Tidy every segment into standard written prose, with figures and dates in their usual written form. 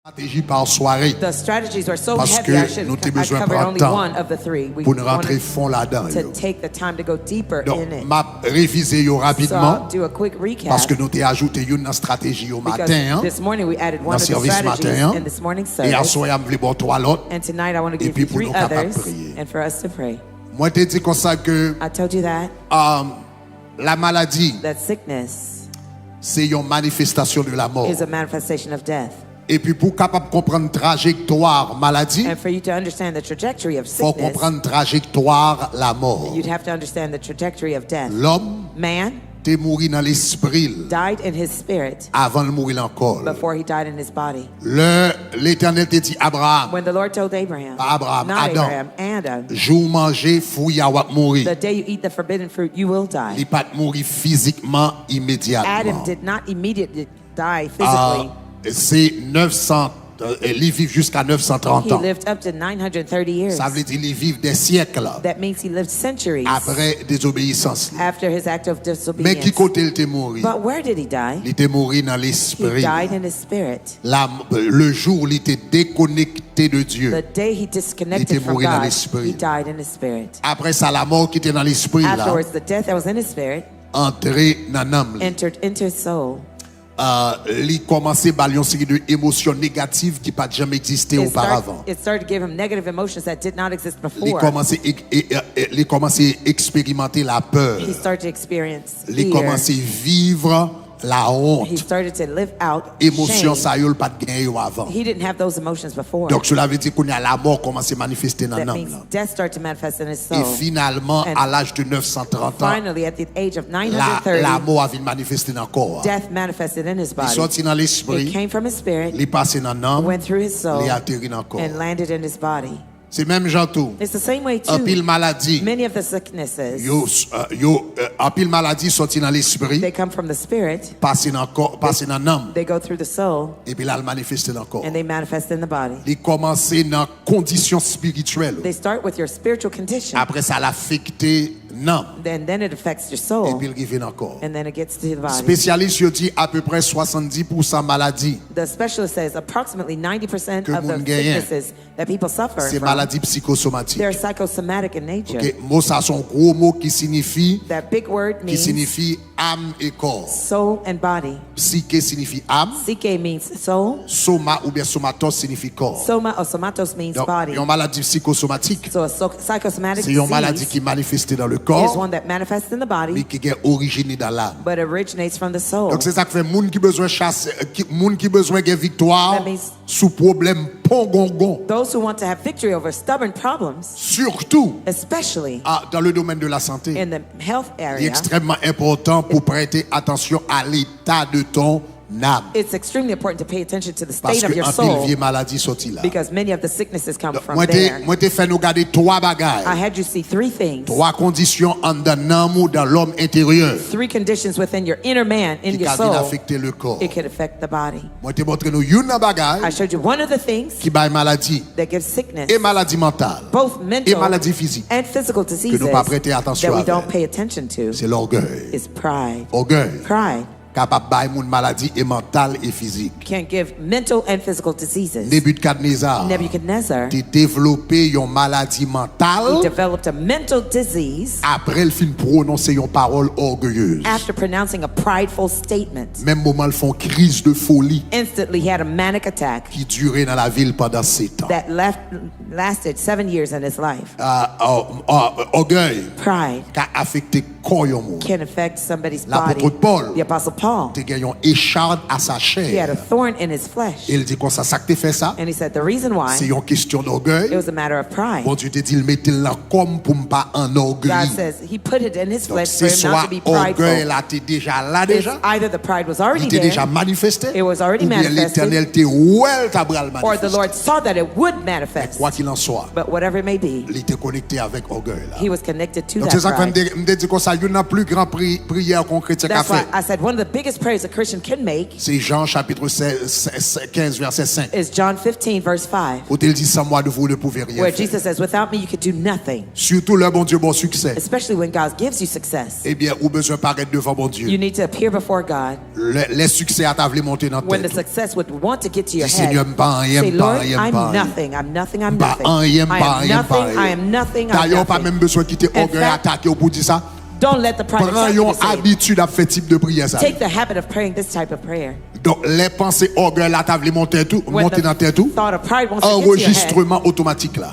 Stratégie par soirée. The strategies were so Parce heavy, I que should nous avons have besoin de covered prendre only temps one of the three. We pour nous rentrer wanted fond là-dedans. to take the time to go deeper Donc, in it. m'a révisé yo So rapidement I'll do a quick recap. parce que nous avons ajouté une stratégie au Because matin. this morning we added Dans one le of the service strategies matin. in this morning's Et à service. soir, je voulais trois l'autre. And tonight I want to Et give puis you pour three nous capables others de prier. and for us to pray. Moi, je dit comme ça que I told you that la maladie, sickness c'est une manifestation de la mort. is a manifestation of death. Et puis pour capable comprendre trajectoire maladie, And for you to understand the trajectory of faut sickness, comprendre trajectoire la mort. you'd have to understand the trajectory of death. L'homme Man t'est mouru dans l'esprit died in his spirit avant de mourir encore. before he died in his body. L'Éternel te dit Abraham, When the Lord told Abraham, Abraham, not Adam. Abraham, Adam, jour manger fouille à mourir. the day you eat the forbidden fruit, you will die. Il pas mourir physiquement Adam immédiatement. did not immediately die physically. C'est 900 il vit jusqu'à 930 He ans. lived up to 930 years. Ça veut dire il vit des siècles That means he lived centuries après désobéissance. after his act of Mais qui disobedience. côté il était mort? But where did he die? Il était mort dans He l'esprit. died in his spirit. Le jour où il était déconnecté de Dieu. The day he Il était disconnected from mort dans God, l'esprit. he died in his spirit. Après ça, la mort qui était dans l'esprit là, Afterwards, the death that was in his spirit entré dans l'âme. entered into his soul. Il commençait par une série d'émotions négatives qui n'a jamais existé auparavant. It started to give him negative emotions that did not exist Il before. commençait à expérimenter la peur. He started to experience Il fear. commençait à vivre la He honte. started to live out Émotion, shame. ça y a pas de gagné avant. He didn't have those emotions before. Donc cela veut dire qu'on a la mort commence à manifester dans That l'âme. means death started to manifest in his Et soul. finalement, And à l'âge de 930 ans, Finally, at the age of la 930, mort a manifesté dans le corps. death manifested in his Il body. sorti dans It l'esprit, came from his spirit, il est passé dans l'âme, went through his soul, il est atterri dans le corps. and landed in his body. C'est même genre tout. It's the same way En pile too. maladie, Many of the sicknesses, en pile maladie sorti dans l'esprit, they come from the spirit, passé dans le corps, passé dans l'âme, they go through the soul, et puis là, il manifeste dans le corps. and they manifest in the body. Il commence dans conditions spirituelles. They start with your spiritual condition, Après ça, l'affecté l'âme, then it affects your et soul, puis il arrive dans le corps. and then it gets to the body. Spécialiste il dit à peu près 70% maladie, The specialist says approximately 90% Que of the moun genyen. sicknesses that people suffer c'est from, maladie psychosomatique. they're psychosomatic in nature. Ok, mot ça son gros mot qui signifie That big word means âme et corps. soul and body. Psyché signifie âme, Psyche means soul. soma ou bien somatos signifie corps. Soma or somatos means Donc, body. une maladie psychosomatique, So a psychosomatic c'est une maladie disease qui manifeste dans le is corps, one that manifests in the mais body qui est origine dans l'âme. but originates from the soul. Donc c'est ça qui fait moun qui besoin chasser, moun qui besoin de victoire That means- sous problème pongongon. Those who want to have victory over stubborn problems, Surtout especially dans le domaine de la santé. in the health Il est area, extrêmement important pour prêter attention à l'état de ton âme. it's extremely important to pay attention to the Parce state of que your en pile soul vieille maladie sorti là. because many of the sicknesses come from Moi there. te fait nous garder trois I bagages, had you see three things, trois conditions en dedans ou dans l'homme intérieur three conditions within your inner man, in qui your peuvent soul. affecter le corps. It could affect the body. Moi te montre nous une I bagage showed you one of the things qui baille maladie that gives sickness, et maladie mentale both et mental maladie physique. and physical diseases pas prêter attention that we avec. don't pay attention to C'est l'orgueil. is pride. Orgueil Pride capable bailler moun maladie et mentale et physique. can give mental and physical diseases. Nebuchadnezzar Nebuchadnezzar, a développé une maladie he mentale developed a mental disease après il fin prononcer une parole orgueilleuse. after pronouncing a prideful statement. Même moment, ils font crise de folie Instantly, he had a manic attack qui durait dans la ville pendant 7 ans. that lasted 7 years in his life. Orgueil Pride qui a affecté corps yon moun. can affect somebody's L'apôtre body. Paul The Apostle Paul, te gagné une écharde à sa he had a chair. thorn in his flesh. Il dit qu'on ça que te fait ça, And he said the reason c'est why, une question it d'orgueil. was a matter of pride. Bon Dieu te dit il mettait là comme pour pas en God orgueil. says he put it in his Donc flesh c'est for him not soit to be orgueil prideful. là t'es déjà là It's déjà. either the pride was already Il était déjà there, manifesté. It was already Ou bien manifested. l'Éternel te ouel ta bral or the manifesté. Lord saw that it would manifest. Quoi qu'il en soit, But whatever it may be, il était connecté avec orgueil là. he was connected to Donc that c'est ça que pride. me dit qu'on ça une des plus grandes prières qu'on chrétien a That's why fait. I said one of the biggest prayers a Christian can make C'est Jean chapitre 15 verset 5. is John 15, verse 5, Où il dit sans moi de vous ne pouvez rien where faire. Jesus says, without me, you could do nothing, Surtout le bon Dieu bon succès. especially when God gives you success. Eh bien, ou besoin paraître devant bon Dieu. You need to appear before God. Les succès à ta voulu monter dans When the tête. success would want to get to your Dis, Seigneur, head, m'pas rien, say, m'pas Lord, rien, I'm m'pas rien. nothing, I'm nothing, I'm Bah, nothing. rien, I bah, am rien, nothing, bah, I rien. am nothing, I'm D'ailleurs, pas nothing. même besoin de quitter In orgueil fact, attaquer pour dire ça. Don't let the pride Prends attack you une to say it. habitude à faire type de prière ça. Take the habit of praying this type of prayer. Donc, les pensées orgueil là, t'as voulu monter tout, When monter dans tête tout. thought of pride wants to get to your head, Enregistrement automatique là.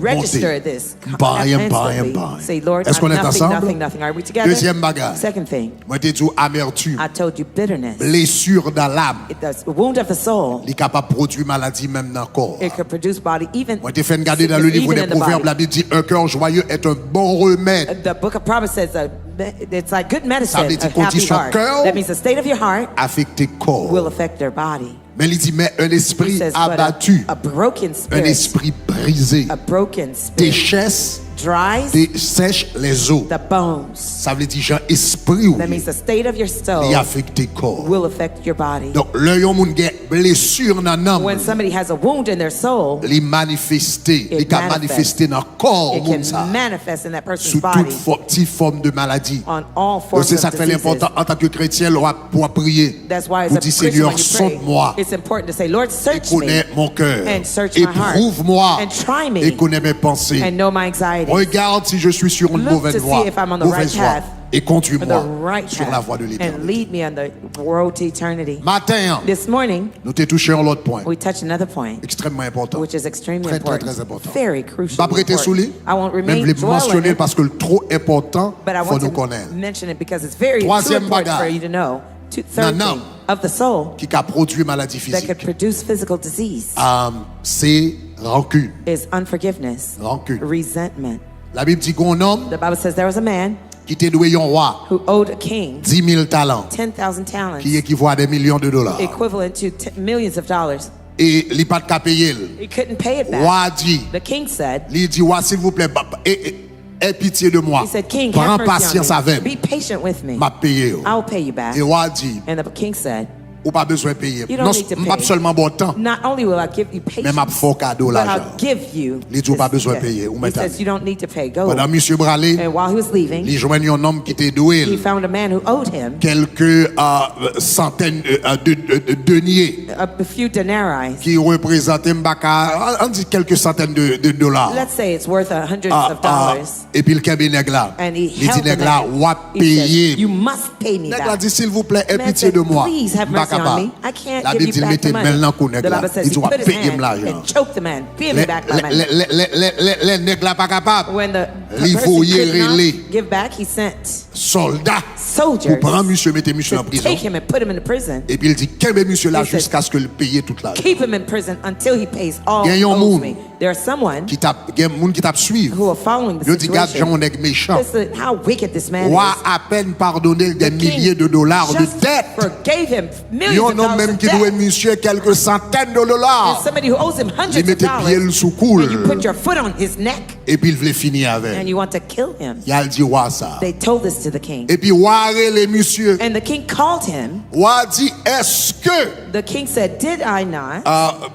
register this Bah, rien, bah, instantly. rien, bah, rien. Say, Lord, Est-ce qu'on I'm est nothing, ensemble? nothing, nothing. Are we together? Deuxième bagage. Second thing, Moi, t'ai dit amertume, I told you bitterness. blessure dans l'âme. The wound of the soul, Il est capable de produire maladie même dans le corps. it could produce body even. Moi, t'ai fait regarder dans le sickness livre even des in the Proverbes, body. la Bible dit un cœur joyeux est un bon remède. The book of Proverbs says it's like good medicine, Ça veut dire a happy condition heart. cœur. That means the state of your heart Affecté corps. will affect their body. Mais il dit, mais un He esprit says, but abattu, a broken un spirit, esprit brisé, a broken spirit déchaisse, dries dessèche les os. the bones. Ça veut dire, genre, esprit ou That means the state of your soul il affecté corps. will affect your body. Donc, le yon moun gen blessure dans l'âme, When somebody has a wound in their soul, il manifesté, il can manifester dans le corps it moun can ça, manifest in that person's sous body toute petite forme de maladie. on all Donc, forms c'est ça of qui fait diseases. l'important en tant que chrétien, pour prier. That's why as Pour a dire, Christian, Seigneur, when you pray, sonde-moi, it's important to say, Lord, search connais me mon cœur, and search my heart éprouve-moi and try me et connais mes pensées. and know my anxiety. Regarde si je suis sur une Look mauvaise to see voie, if I'm on the mauvaise right voie, path, et on the conduis-moi right sur la path voie de and l'éternité. lead me on the road to eternity. Matin, This morning, nous t'ai touché un autre point, we touched another point, extrêmement important. which is extremely Très, très, important, très important. very crucial. Pas prêter sous lui, I won't même remain les dwell on mentionner it, parce que le trop important, but I faut want nous to connaître. mention it because it's very too Troisième important for bagage. you to know. Third Non, thing, of the soul Qui a produit maladie that could physique, produce physical disease c'est rancune. is unforgiveness, Rancune. resentment. La Bible dit qu'un homme The Bible says there was a man qui était doué un roi, who owed a king 10 000 talents, 10,000 talents, qui équivaut à des millions de dollars. equivalent to millions of dollars. Et il n'a pas de qu'à payer. He couldn't pay it Le back. roi dit, The king said, il dit, roi, s'il vous plaît, aie pitié de moi. he said, King, Prends have patience mercy on avec me. moi. Be patient with me. M'a payé. I'll pay you back. Et roi dit, And the king said, ou pas besoin de payer. You don't Non, need to pas pay. seulement bon temps, not only will I give you mais m'a patience, fait cadeau but l'argent. I'll give you Il dit, pas this besoin de gift. payer. Ou He maintenant. says, you don't need to pay. Go. Pendant monsieur Bralé, And while he was leaving, il joignit un homme qui était he doué found a man who owed him quelques centaines de deniers a few denarii. qui représentaient Mbaka, on dit quelques centaines de dollars. Let's say it's worth hundreds of dollars. Et puis le kebé nèg là, And he il dit held the nèg là, man. ou He payer. said, you must pay me Nèg là back. dit s'il vous plaît, aie Man pitié said, de moi. please have mercy Mbaka on pas. me. I can't La give Bible you dit back the mettez money. maintenant qu'on The nèg là. Bible says Il he dit on put his payer hand l'argent. and choked the man. Pay me back my money. Les nèg là pas capable. When the Li person voye could not relé. give back, he sent Soldat soldiers pour prendre monsieur, mettez monsieur en to prison. take him and put him in prison. Et puis il dit kebé monsieur là He said, jusqu'à ce que le paye toute l'argent. Keep him in prison until he pays all Gen yon owes moun me. There's someone Qui t'a gen moun qui t'a suivre. who are following the Yo dit garde Jean situation. nèg méchant. Listen, how wicked this man Roi is. à peine pardonné des The king milliers de dollars de just dette. forgave him millions Yon of homme dollars même of qui doit debt. monsieur quelques centaines de And dollars. somebody who owes him Il hundreds of mettait pied dollars. sous coule. And you put your foot on his neck Et puis il voulait finir and avec. you want to kill him. Il a dit roi ça. They told this to the king. Et puis roi les monsieur. And the king called him. Roi dit est-ce que The king said, did I not?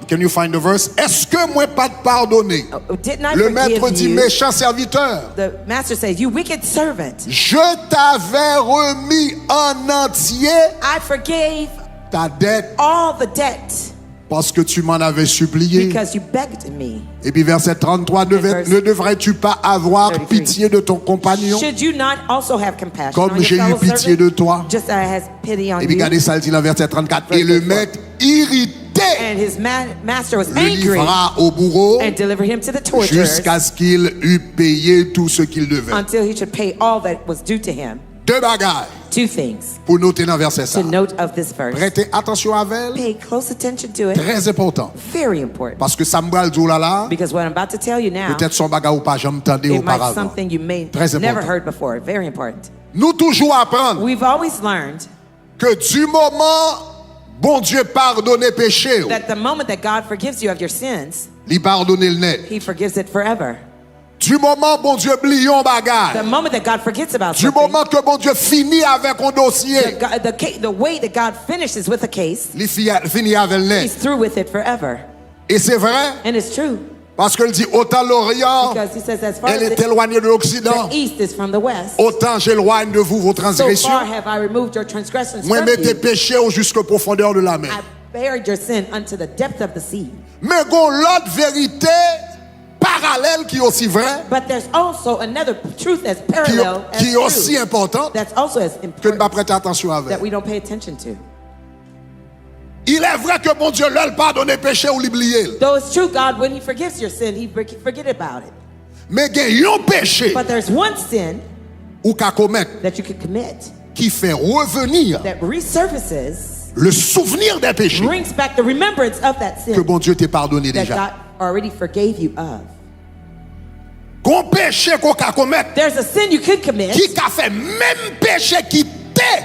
can you find the verse? Est-ce que moi pas de pardonner? Didn't I Le maître forgive dit you? méchant serviteur. The master says, you wicked servant. Je t'avais remis en entier I forgave ta dette all the debt parce que tu m'en avais supplié. because you begged me. Et puis verset 33, verse ne devrais-tu pas avoir 33. pitié de ton compagnon Should you not also have compassion comme on your j'ai eu fellow pitié servant? de toi? Just as I has pity on Et puis you. regardez ça, il dit dans verset 34. Verse Et le 34. maître irrité And his master was le angry livra au bourreau and delivered him to the torturers jusqu'à ce qu'il eût payé tout ce qu'il devait. until he should pay all that was due to him. Deux bagailles Two things pour noter dans verset ça. to note of this verse. Prêtez attention à elle, Pay close attention to it. très important. Very important. Parce que Samuel dit là, Because what I'm about to tell you now, peut-être son bagage ou pas, j'aime entendre it might be auparavant. something you may Très never important. heard before. Very important. Nous toujours apprendre We've always learned que du moment, bon Dieu pardonne péché, that the moment that God forgives you of your sins, il pardonne le net. He forgives it forever. Du moment bon Dieu oublie un The bagage, moment that God forgets about du something, moment que bon Dieu finit avec un dossier, the way that God finishes with a case, il finit avec He's l'un. through with it forever. Et c'est vrai, And it's true. parce qu'il dit autant l'Orient, Because He says, as far elle as est éloignée de l'Occident, the east is from the west, autant j'éloigne de vous vos so far transgressions. have I removed your transgressions Moi, from mettez you. péché jusqu'aux profondeurs de la mer. I buried your sin unto the depth of the sea. Mais gon l'autre vérité parallèle qui est aussi vraie, But there's also another truth that's parallel as qui est aussi true, importante, that's also as que ne pas important prêter attention avec. that we don't pay attention to. Il est vrai que bon Dieu leur pardonne péché ou l'oublier. Though it's true, God, when He forgives your sin, He forget about it. Mais il y a un péché But there's one sin ou qu'a commettre that you could commit qui fait revenir that resurfaces, le souvenir des péchés brings back the remembrance of that que sin bon Dieu t'a pardonné that déjà. God already forgave you of. Gon péché qu'on qu'a commettre There's a sin you could commit qui qu'a fait même péché qui t'est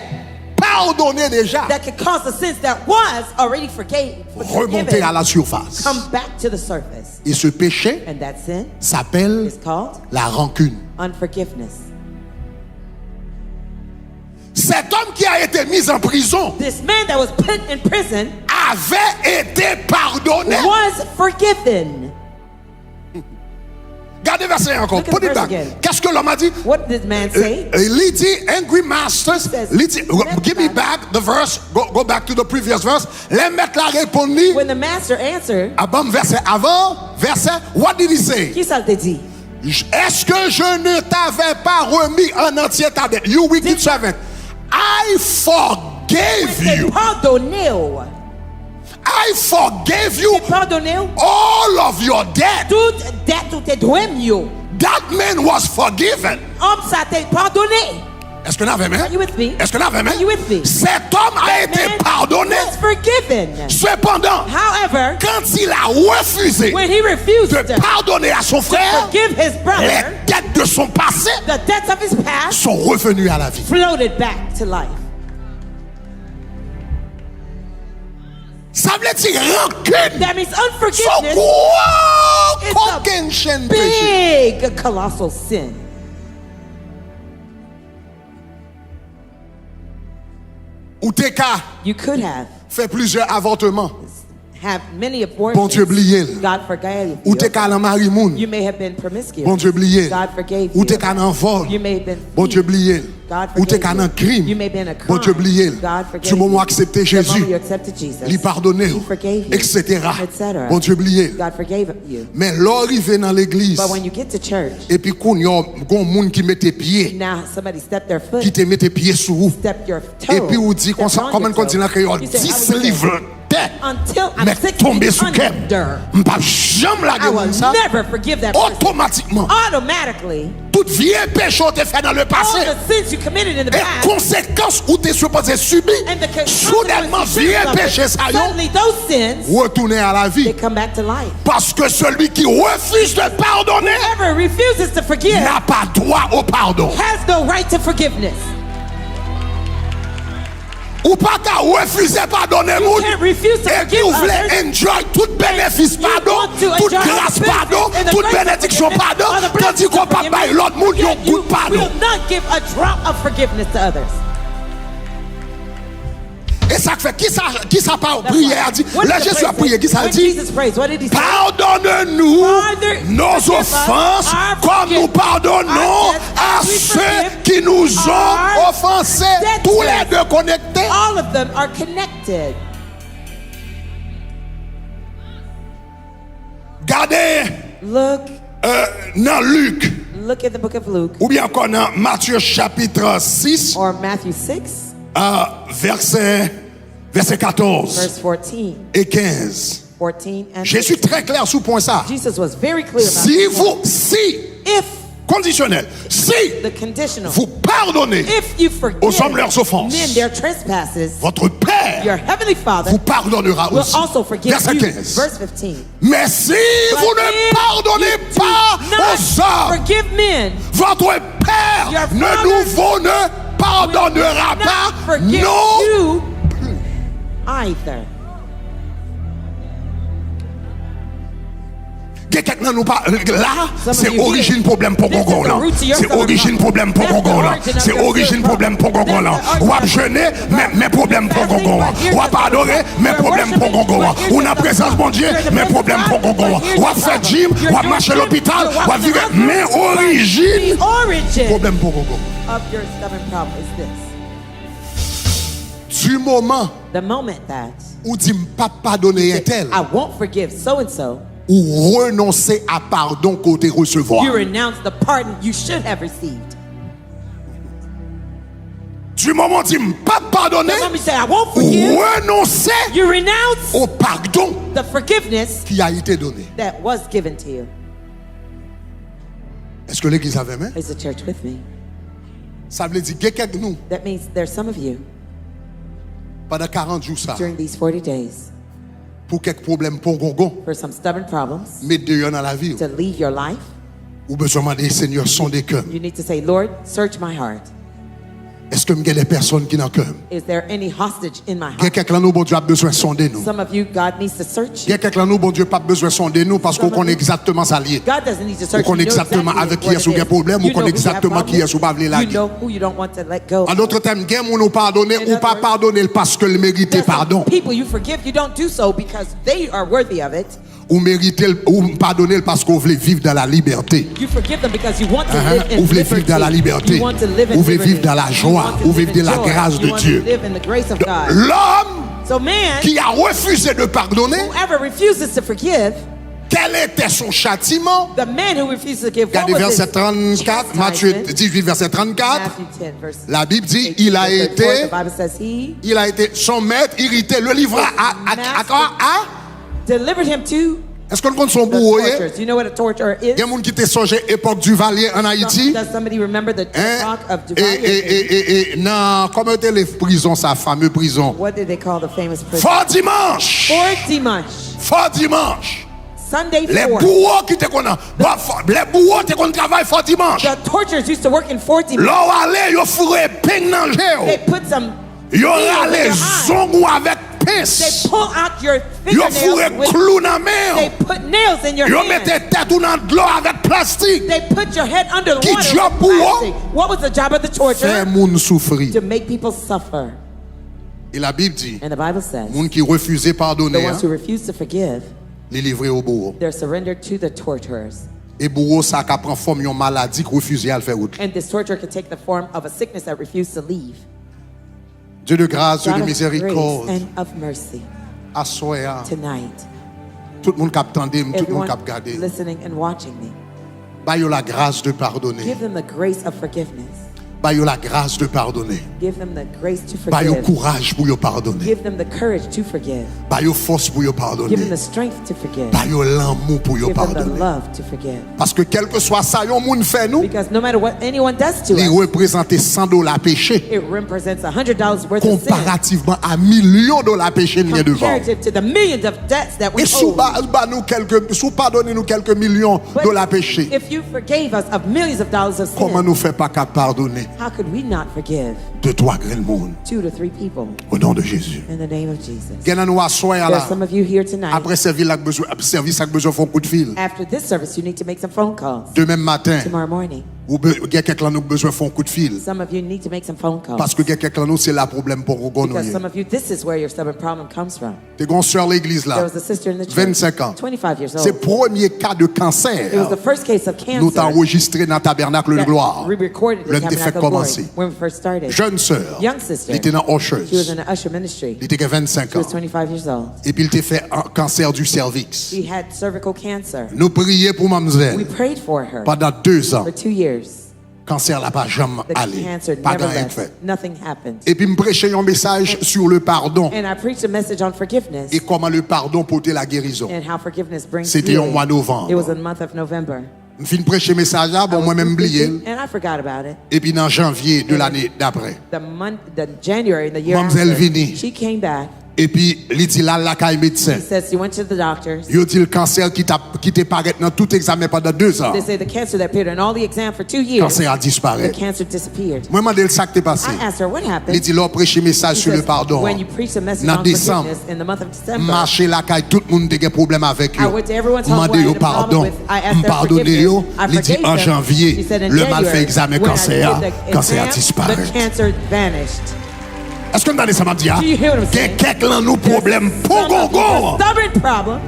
pardonné déjà that could cause the sins that was already remonter forgiven à la surface. come back to the surface. Et ce péché And that sin s'appelle is called la rancune. unforgiveness. Cet homme qui a été mis en prison This man that was put in prison avait été pardonné. was forgiven. Regardez verset 1 encore. Look at Put the it verse back. again. Qu'est-ce que l'homme a dit? What did man say? Il dit, angry masters, says, il dit, give me master- back the verse, go back to the previous verse. Les maîtres l'a répondu, When the master answered, avant verset, what did he say? qui ça t'a dit? Est-ce que je ne t'avais pas remis en entier ta dette? You wicked servant. I forgave C'est you. pardonné-o. I forgave you Pardonné-o. all of your debt. Toute dette ou tes douaniers. That man was forgiven. Homme, ça t'est pardonné. Est-ce que vous avez Are you with me? Est-ce que vous avez Are you with me? Cet homme a été Man pardonné. was forgiven. Cependant, However, quand il a refusé when he refused de to pardonner à son frère, forgive his les brother, dettes de son passé the debts of his past sont revenues à la vie. floated back to life. Ça veut dire rancune. That means Son unforgiveness gros is coquin chaîne péché. big colossal sin. Ou t'es qu'à You could have fait plusieurs avortements. many abortions. Bon Dieu oublié. God forgave Ou you. t'es qu'à en marier moun. You may have been promiscuous. Bon Dieu oublié. God forgave Ou you. t'es qu'à en vol. You may have been Bon Dieu oublié. God Ou t'es forgave qu'à you. en crime. You may have been a Bon Dieu crime. oublié. God forgave Du moment où you. accepter The moment Jésus, you accepted Jesus. lui pardonner, He forgave you, etc. etc. Bon Dieu oublié. God forgave you. Mais l'arrivée dans l'église, But when you get to church, et puis qu'on y a un monde qui met tes pieds, now somebody stepped their foot, qui te met tes pieds sous vous. stepped your toe, Et puis on dit qu'on stepped on comment your on dit dans le toe. créole, You say, 10 how would you say? livres terre. Until I'm Mais 6 tomber feet sous quai. under, M'pas jamais la I will gueule ça. never forgive that person. Automatiquement, Automatically, tout vieux péché que tu fait dans le all passé, the sins you committed in the et past, conséquences où tu es supposé subir, and the soudainement consequences vieux of it, péché ça y est, suddenly those sins, retourner à la they vie. come back to life. Parce que celui qui refuse de pardonner Whoever refuses to forgive n'a pas droit au pardon. has no right to forgiveness. Ou pas qu'à refuser de pardonner You moun, can't refuse to et puis forgive vous voulez others. enjoy tout bénéfice pardon, want to toute enjoy grâce the benefits pardon, and the toute grace of bénédiction forgiveness, pardon, or the tandis blessings qu'on of pas forgiveness, bailler l'autre monde, yet yon you goût de pardon. will not give a drop of forgiveness to others. Et ça fait, qui ça parle That's prière why. a dit, What did là the Jésus a praise prié, say? qui ça When dit? Jesus prays, what did he say? Pardonne-nous Father, nos forgive us offenses our comme nous forgive- pardonnons our debts à as we ceux forgive qui nous ont our offensés. debtors. Tous les deux connectés. All of them are connected. Gardez Look dans Luc, at the book of Luke ou bien encore dans Matthieu chapitre 6, or Matthew 6, verset 14 verse 14, et 15. 14 and Jésus 15. très clair sur point ça. Jesus was very clear about Si this point. If conditionnel, si the conditional, vous pardonnez if you forgive aux hommes leurs offenses, men their trespasses, votre Père your heavenly Father vous pardonnera will aussi. also forgive Verset you. 15. Verse 15. Mais si vous But ne if pardonnez you do pas not aux hommes, forgive men, votre Père Your ne Father nouveau ne pardonnera will not pas forgive non. you either. Quelqu'un nous pas là, Some c'est of you origine here, problème pour this is Gongon the là. root to your C'est stubborn origine problem. problème pour That's the Gongon là. origin of C'est your origine stubborn problème pour problem. Gongon là. That's the Ou à origin jeûner, of your problem. mais problème pour Fasting, Gongon là. but here's Ou à the pardonner, problem. mais You're problème pour worshiping, Gongon là. but here's Ou the la présence problem. de Dieu, You're the mais presence problème of pour God, Gongon là. but here's Ou à the faire problem. gym, You're ou à doing marcher à gym, l'hôpital, you're ou à walking vivre, the hospital, mais origine The origin problème pour Gongon. of your stubborn problem is this. Du moment The moment that où dit pas pardonner un tel, I won't forgive so and so, ou renoncer à pardon côté recevoir. you renounce the pardon you should have received. Du moment où dit pas pardonner, The moment you say I won't ou forgive, renoncer you renounce au pardon the forgiveness qui a été donné. that was given to you. Est-ce que l'église avait main? Is the church with me? Ça veut dire quelqu'un de nous, That means there's some of you pendant 40 jours, ça, during these 40 days pour quelques problèmes pour gongon, for some stubborn problems mettre dehors dans la vie, to leave your life. ou besoin de demander, Seigneur, son des cœurs. You need to say, Lord, search my heart. Est-ce que il y a des personnes qui n'ont cœur? Is there any hostage in my Il y a heart? quelqu'un de nous, bon Dieu, a besoin de sonder nous. Some of you, God needs to search Il y a you. quelqu'un de nous, bon Dieu, pas besoin de sonder nous parce qu'on connaît exactement ça lié. God doesn't need to Ou search qu'on you. You know exactement exactly avec qui what est-ce it qu'il y a is. problème, ou You qu'on know who you have exactement qui est-ce problems. qui va You laguer. know who you don't want to let go. En d'autres termes, quelqu'un nous pardonner ou pas pardonner parce que le mérité There's some pardon. people you forgive, you don't do so because they are worthy of it. Ou mériter ou pardonner parce qu'on veut vivre dans la liberté. You forgive them because you want to live in Ou voulez liberty. vivre dans la liberté. You want to live in Ou voulez liberty. vivre dans la You joie. want to Ou voulez live vivre in dans la joy. grâce You de want Dieu. to live in the grace of God. L'homme So man, qui a refusé de pardonner, whoever refuses to forgive, quel était son châtiment? the man who refuses to give, what Regardez was his verset 34, Matthieu chastisement? 18, verset 34. Matthew 10, verse La Bible dit, 18, il a verse 34, été, the Bible says he son maître irrité, le livra à quoi? delivered him to Est-ce qu'on compte son the bourreau? torturers. Do you know what a torturer is? Il y a des gens qui te songé époque du Valier en Haïti. Does somebody remember the Hein? talk of Duvalier? Non, comment était les prisons, sa fameuse prison? What did they call the famous prison? Fort dimanche! Fort Dimanche. Fort dimanche! Sunday Les 4. bourreaux qui te connaissent, les bourreaux qui te travaillent fort dimanche. The torturers used to work in Fort Dimanche. L'on allait, ils fourraient peigne dans le They géo. put some Ils needles in allaient your eye. zongou avec They pince. pull out your Ils fourraient fingernails with, clou dans la they main. put nails in your Ils hands. mettaient tête ou dans de l'eau avec plastique. They put your head under the Qui water job with pour plastic. What was the job of the Faire torturer? moun souffrir. To make people suffer. Et la Bible dit, And the Bible says, moun qui refusait the pardonner, ones who refuse to forgive, les livrer au bourreau. they're surrendered to the torturers. Et bourreau ça qui prend forme d'une maladie qui refusait à le faire route. And this torture could take the form of a sickness that refused to leave. Dieu de grâce, Dieu God de of miséricorde, grace and of mercy assoya, tonight. tout le monde qui attendait, tout le monde Everyone qui a regardé. listening and watching me, Bah yo la grâce de pardonner. give them the grace of forgiveness. Bah yo la grâce de pardonner. Give them the grace to Bah yo forgive. courage pour yo pardonner. Give them the courage to forgive. Bah yo force pour yo Give them pardonner. the strength to forgive. Bah yo l'amour pour yo Give them the pardonner. love to forgive. Parce que quel que soit ça, yon moun fait nous, Because no matter what anyone does to il us, représente $100 péché. it represents $100 worth of sin Comparativement à millions de dollars péché nous devant. comparative to the millions of debts that we Et sous owe. sous pardonner nous quelques millions de dollars péché. If you forgave us of millions of dollars of Comment sin, nous fait pas qu'à pardonner how could we not forgive de toi, grand monde, 2 to 3 people au nom de Jésus. in the name of Jesus? Gagnant nous asseoir There's là. some of you here tonight. Après service avec besoin de faire un coup de fil. After this service, you need to make some phone calls. Demain matin, Tomorrow morning, ou quelqu'un nous besoin de faire un coup de fil. some of you need to make some phone calls. Parce que quelqu'un nous c'est la problème pour nous. Because some of you, this is where your stubborn problem comes from. T'es gon sœur l'église There là. was a sister in the church, 25 ans. 25 years C'est old. premier cas de cancer. It was the first case of Nous cancer t'avons enregistré dans le tabernacle de that gloire. we recorded Le in t'ai fait Tabernacle of Glory commencer. when we first started. Jeune sœur. Young sister. Il était dans Ushers. She was in the usher ministry. Il était que 25 She ans. was 25 years old. Et puis il t'a fait un cancer du cervix. She had cervical cancer. Nous prions pour We mademoiselle prayed for her pendant 2 ans. for 2 years. Cancer n'a pas jamais The allé. cancer Pas never grand rien left. fait. Nothing happened. Et puis me prêcher un message sur le pardon And I preached a message on forgiveness et comment le pardon portait la guérison. and how forgiveness brings C'était en healing. mois de novembre. It was in the month of November. Je finis de prêcher message là, I bon was moi-même oublié. preaching, and I forgot about it. Et puis dans janvier de l'année d'après, The January, the year Mademoiselle after, Vini. she came back. Et puis, il dit là, la caille médecin. He says he went to the doctors. Il dit le cancer qui t'est paraît dans tout examen pendant 2 ans. They say the cancer that appeared in all the exam for 2 years. Cancer a The disparu. cancer disappeared. Moi, je me dis ça qui t'est passé. I asked her what Il happened. dit, là, prêcher message He sur le says, pardon. when you preach a message Dans on décembre, forgiveness in the month of December, marcher la caille, tout le monde a des problèmes avec I eux. went to everyone's house Demandez where I au had a problem pardon. with. I asked their Pardonnez yo. forgiveness. I Il dit forgave en them. janvier, She said in le mal January, fait examen when I cancer. did the Cancer a exam, disparu. the cancer vanished. Est-ce que vous entendez ça, m'a dit? Do you hear what I'm Il y a saying? quelqu'un nous problème pour Some of you gongon. have a stubborn problem.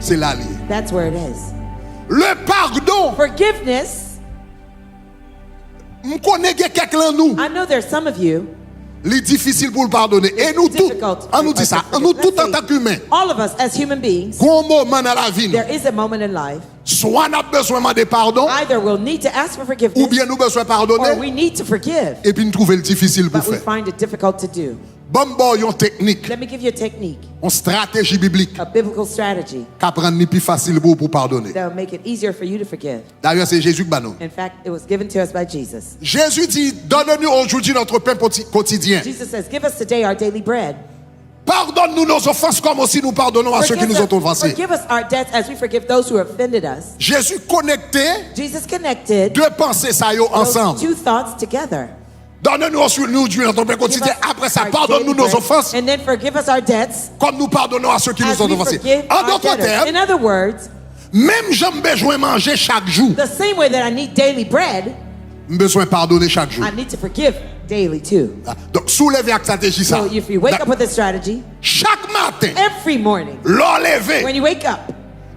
C'est là lié. That's where it is. Le pardon, Forgiveness. je connais quelqu'un nous. I know there's some of you. C'est difficile pour le pardonner. Et nous tous, Difficult. on nous dit ça, nous tous en tant qu'humains, All of us as human beings, gros moment dans la vie, there is a moment in life. soit on a besoin de pardon, Either we'll need to ask for ou forgiveness, bien nous besoin de or pardonner, we need to forgive, et puis nous trouver le difficile pour but we faire. find it difficult to do. Bon, bon, une technique, Let me give you a technique, une stratégie biblique, a biblical strategy qui apprend ni plus facile pour pardonner. that will make it easier for you to forgive. D'ailleurs, c'est Jésus qui bat nous. In fact, it was given to us by Jesus. Jésus dit, donne-nous aujourd'hui notre pain quotidien. Jesus says, give us today our daily bread. Pardonne-nous nos offenses comme aussi nous pardonnons à ceux qui nous ont offensés. Forgive us our debts as we forgive those who have offended us. Jésus connectait Jesus connected deux pensées ça yo those ensemble. two thoughts together. Donne-nous ensuite nous notre pain Give quotidien. us Après ça, our pardonne-nous daily nos bread, offenses and then forgive us our debts comme nous pardonnons à ceux qui as nous ont we offensés. forgive En our d'autres debtors. In termes, other words, même j'ai besoin de manger chaque jour. the same way that I need daily bread, J'ai besoin de pardonner chaque jour. I need to forgive daily too. Donc, soulevez avec stratégie ça. So if you wake up with this strategy, Chaque matin, every morning, l'heure levée, when you wake up,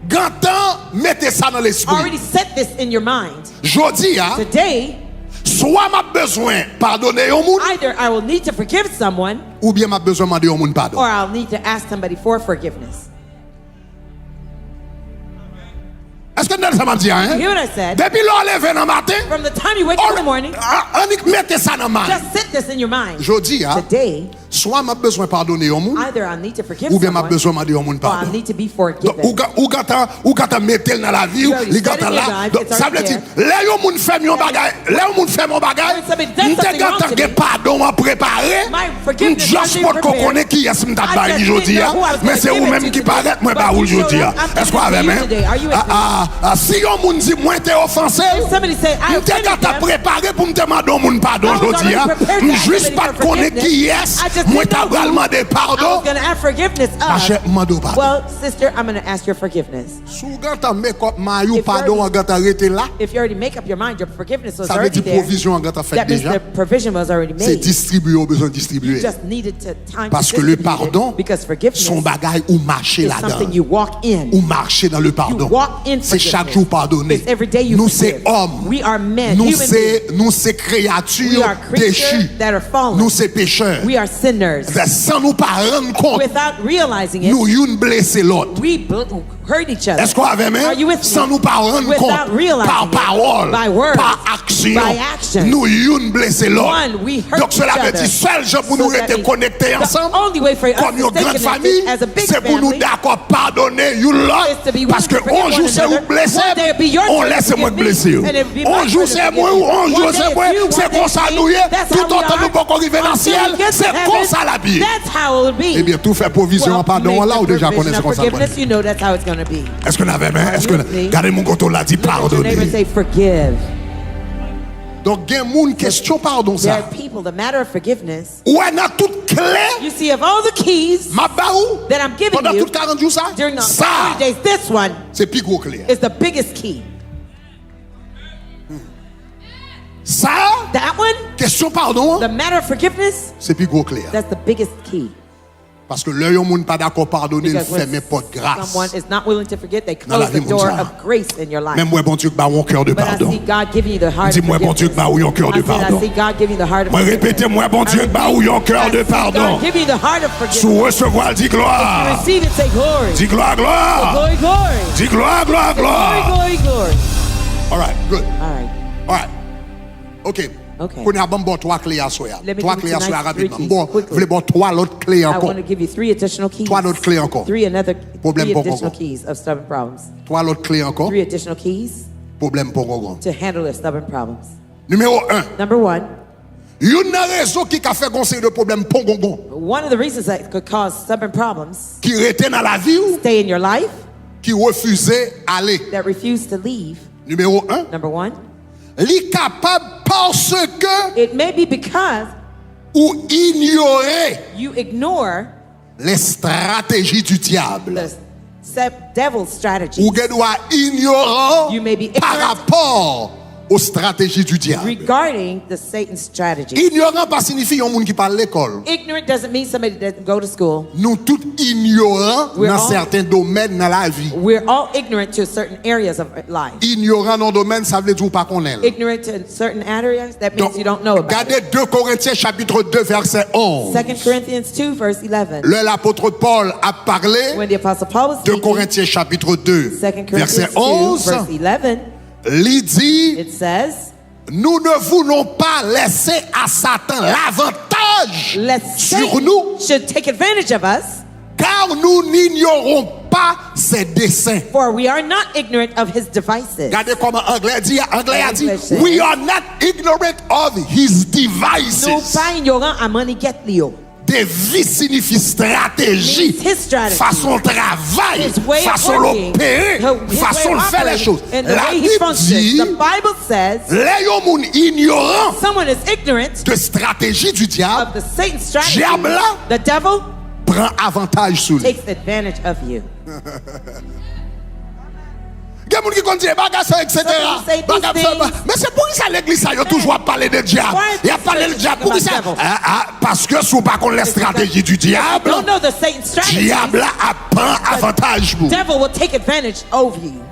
gantan, mettez ça dans l'esprit. already set this in your mind. Jodi, hein, Today, soit m'a besoin de pardonner au monde, either I will need to forgive someone ou bien m'a besoin de demander au monde pardon. or I'll need to ask somebody for forgiveness. Est-ce que ça m'a dit, hein? You hear what I said? Depuis l'heure levée dans le matin, From the time you wake up in the morning, mettez ça dans le mind. just set this in your mind. Jodi, hein, Today, soit m'a besoin de pardonner au monde, either I'll need to forgive ou bien m'a someone besoin de demander au monde or I'll pardon. need to be Donc, forgiven. ou quand mettez dans la vie, You already les gars said it in là. your life, Donc, it's ça veut already dire, là, yon moun fait mon bagay, là, yon moun fait mon bagay, When somebody does m'te something wrong gata to ge me, pardon à préparer, my forgiveness just hasn't pour been qu'on prepared. connaisse qui est-ce m'ta I bail just jodi, didn't know who I was mais gonna c'est give ou it même to qui today. paraît, moi, But bah, you ou showed jodi. up. I'm Est-ce qu'on giving avait it to you même? today. Are you with me? Si yon moun dit, moi, t'es offensé, If somebody say, I m'te offended gata them, préparer pour m'te demander au monde pardon I was jodi, already prepared to ask juste somebody pas for connaître forgiveness. qui I est, just moi, didn't t'as know who vraiment des I pardons, was going to ask forgiveness ma of. chère, m'en pardon. Well, sister, I'm going to ask your forgiveness. Sou gata make up mayou If pardon you're- an gata rete là, If you already make up your mind, your forgiveness was ça veut already dire there. provision an gata fait That means déjà. the provision was already C'est made. distribuer au besoin de You distribuer. just needed to time Parce to que le distribute it. pardon, Because forgiveness son bagay ou marcher is là-dedans. something you walk in. Ou marcher dans le pardon. You walk in C'est forgiveness. chaque jour pardonner. It's every day you Nous forgive. c'est hommes. We are men, Nous human c'est We créatures are creatures déchues. that are fallen. Nous c'est pécheurs. We are sinners. Sans nous pas rendre compte, Without realizing it, nous yon blessé l'autre. we hurt each other. Est-ce qu'on avait même? Are you with me? Sans nous pas rendre Without compte, realizing par it, parole, by words, par action, by action. nous yon blessé l'autre. One, we hurt Donc cela each veut other. dire seul jour pour So nous that rester means connectés the ensemble, only way for us comme to une stay grande connected famille, as a big c'est pour nous family d'accord pardonner yon l'autre. is to be willing Parce que to forgive un jour one c'est vous another. blessé, One day it'll be your on turn to laisse moi forgive me, blesser. and it'll be my Un jour turn to c'est forgive moi, you. un jour One day c'est it's moi, you, c'est one day comme ça it's nous y me. est. That's Tout how we autant are. nous pas arriver dans le Until ciel, we get to c'est comme heaven, ça la vie. That's how it will be. Eh bien, tout fait provision en pardon make là the ou déjà provision connaissez of comme ça. forgiveness, you know that's how it's going to be. Est-ce qu'on avait même? Est-ce que you with me? regardez mon côté là dit Look at your neighbor and pardonner. say, forgive. Donc il y a une question pardon There ça. are people, the matter of forgiveness, Ouais, dans toute clé, you see, of all the keys ma baou, that I'm giving pendant you toute 40 jours ça, during the ça, 40 days, this one c'est plus gros clé. is the biggest key. Ça, That one, question pardon, the matter of forgiveness, c'est plus gros clé. that's the biggest key. Parce que l'œil au monde pas d'accord pardonner, il Because fait when mes portes grâce. someone is not willing to forget, they Dans la close the vie door mondiale. of grace in your life. Même moi bon Dieu que bah un cœur de But I pardon. see God giving you the heart of Dis-moi bon Dieu que forgiveness. bah un cœur de I said, I pardon. see God giving you the heart of Moi forgiveness. répétez-moi bon Dieu que bah un cœur de pardon. God give you the heart of forgiveness. Sous recevoir dit You gloire. receive it, say glory. Dis gloire, gloire. Glory, glory. Dis gloire, gloire, Glory, gloire. glory, glory. All right, good. All right. All right. OK. Okay. Qu'on a bon 3 clés à soi. Let me 3 give clés you à soi tonight rapidement. 3 keys, Bon, quickly. vous voulez bon 3 autres clés I encore. want to give you 3 additional keys. 3 autres clés encore. 3 Problème pour additional Gogo. keys of stubborn problems. 3 autres clés encore. 3 additional keys Problème pour Gogo. to handle their stubborn problems. Numéro 1. Number 1, Une raison qui a fait conseil de problème pongongon One of the reasons that could cause stubborn problems, qui était dans la vie ou stay in your life, qui refusait aller. that refuse to leave. Numéro 1, Number one, li capable parce que it may be because ou ignorer you ignore les stratégies du diable. the devil's strategy. Ou que doit ignorant You may be par ignorant rapport aux stratégies du diable. regarding the Satan's strategy. Ignorant pas signifie un monde qui parle l'école. Ignorant doesn't mean somebody that doesn't go to school. Nous tous ignorants We're dans all- certains domaines dans la vie. We're all ignorant to certain areas of life. Ignorant dans le domaine, ça veut dire pas qu'on est. Ignorant to certain areas, that means you don't know about Regardez it. 2 Corinthiens chapitre 2 verset 11. 2 Corinthians 2 verse 11. L'apôtre Paul a parlé. When the apostle Paul was 2 speaking, Corinthiens chapitre 2 2 Corinthians verset 2 11. verse 11, Il dit, it says, nous ne voulons pas laisser à Satan l'avantage lest sur nous, Satan should take advantage of us, car nous n'ignorons pas ses desseins. for we are not ignorant of his devices. Regardez comment Anglais dit. Anglais a dit, English says, we are not ignorant of his Nous devices. pas ignorant à manigatlio. Devis signifie stratégie, Means his strategy. façon travail, His way of façon working, l'opérer, his façon way de of faire les operating, choses. and the La way he Bible functions. dit, The Bible says les gens ignorants someone is ignorant de stratégie du of diable the Satan strategy. Diable là. The devil prend avantage sur lui. takes advantage of you. Il y a des gens qui disent bagasse, etc. Some say these things. Mais c'est pour ça l'église a toujours parlé de diable. Why Il y a is parlé this de diable. talking Pour ça, about devil? parce que si vous ne connaissez pas la stratégie du diable, Don't know the Satan strategy. diable a prend avantage pour. Devil will take advantage over you.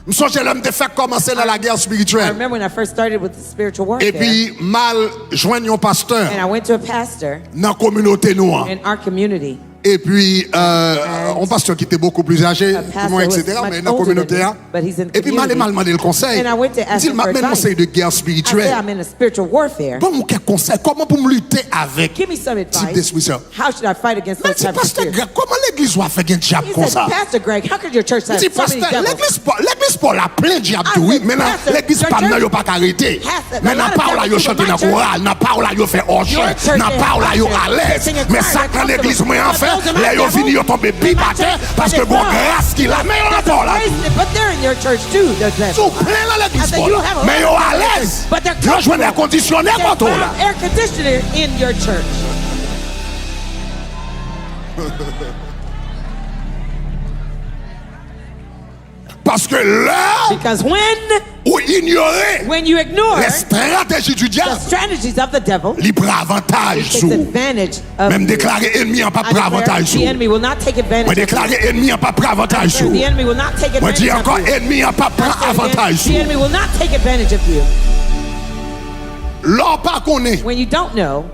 Je me souviens l'homme de fait commencer dans la guerre I spirituelle. remember when I first started with the spiritual warfare, Et puis mal joindre un pasteur and I went to a pastor dans la communauté noire. in our community. Et puis un pasteur qui était beaucoup plus âgé, A pastor moi, was etc. much Mais dans la older communauté. than me, but he's in Et puis mal community. demandé le conseil. And I went to ask Il him m'a for même advice. conseil de guerre I said, spirituelle. I'm in a spiritual warfare. Bon, mon conseil, comment pour me lutter avec Give me some type advice. d'esprit ça? How should I fight against Mais those dis, types of pasteur spirits? Greg, comment l'église va faire un diable He comme said, ça? Pastor Greg, how could your church Je have dis, so many pasteur, devils? l'église Paul a plein de diables, I oui. said, Maintenant, Pastor, l'église your Paul n'a church pas arrêté. has- Maintenant, a lot of Paul a devils chanté in dans my le choral, n'a Paul a fait orchestre, Your church n'a is Paul a usher, à l'aise. singing Mais choir, ça, they're quand l'église comfortable. moi en But fait, those are my là, ils devils. fini, ils tombent pipe à terre parce que bon grâce qu'il a. Mais il y en a pas là. But they're in your church too, the devils. Ils sont pleins dans l'église I said, Paul. you have a Mais ils lot sont of à devils, l'aise. but they're Ils ont joué des comfortable. conditionnels They pour tout là. found air conditioner in your church. Parce que là, Because où ignorer when you ignore les stratégies du the diable, strategies of the devil, il prend avantage takes sur. advantage of Même you. déclarer ennemi en pas I prend declare avantage the sur. enemy will not take Moi advantage of you. déclarer ennemi en pas prend avantage sur. The enemy will not take Moi advantage dis encore of you. ennemi en pas prend avantage The sur. enemy will not take advantage of you. L'on pas connaît When you don't know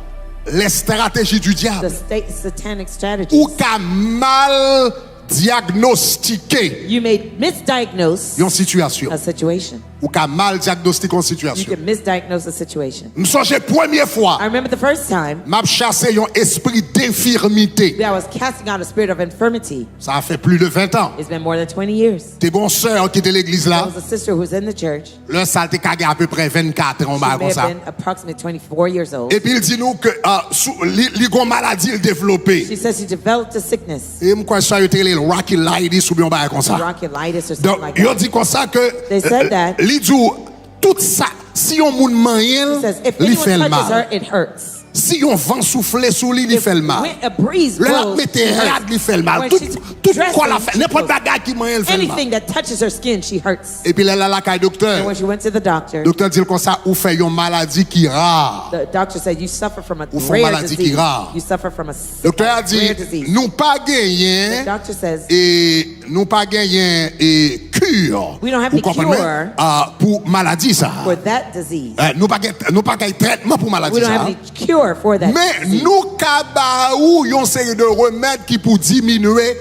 les stratégies du the diable satanic strategies, ou qu'a mal diagnostiqué you may misdiagnose une situation a situation. ou qu'a mal diagnostiqué une You situation. can misdiagnose a situation. Nous songe première fois I remember the first time m'a chassé un esprit d'infirmité. that I was casting out a spirit of infirmity. Ça a fait plus de 20 ans. It's been more than 20 years. Tes bons sœurs qui étaient l'église There là, was a sister who was in the church. leur salle était à peu près 24 ans She comme may have ça. been approximately 24 years old. Et puis il dit nous que les maladie il développé. She says she developed a sickness, Et moi ça était le Rocky Ladies ou bien bail comme ça. bronchiolitis or something Donc like il that. dit comme ça que They said that. il dit tout ça si on moun manyen She says if li anyone fait le touches her, mal. it hurts. Si on vent souffler sous lui, il fait le mal. When a breeze Le la blows, mette it hurts. rad, il fait le mal. When Tout she's quoi la dressing, fait, n'importe she feels- bagage qui manyen, il fait le mal. anything that touches her skin, she hurts. Et puis là, la caille And docteur. when she went to the doctor Docteur dit comme ça, ou fait une maladie qui rare. the doctor said you suffer from a Ou font rare maladie qui disease. rare. You suffer from a Docteur a dit, rare disease. nous pas The gagné doctor says et nous pas gagné et cure. We don't have Vous any comprenez? cure. Pour maladie ça. for that disease. Nous pas gagné traitement pour maladie We don't have ça. any cure for that Mais disease. nous kabaou yon série de remèdes qui pour diminuer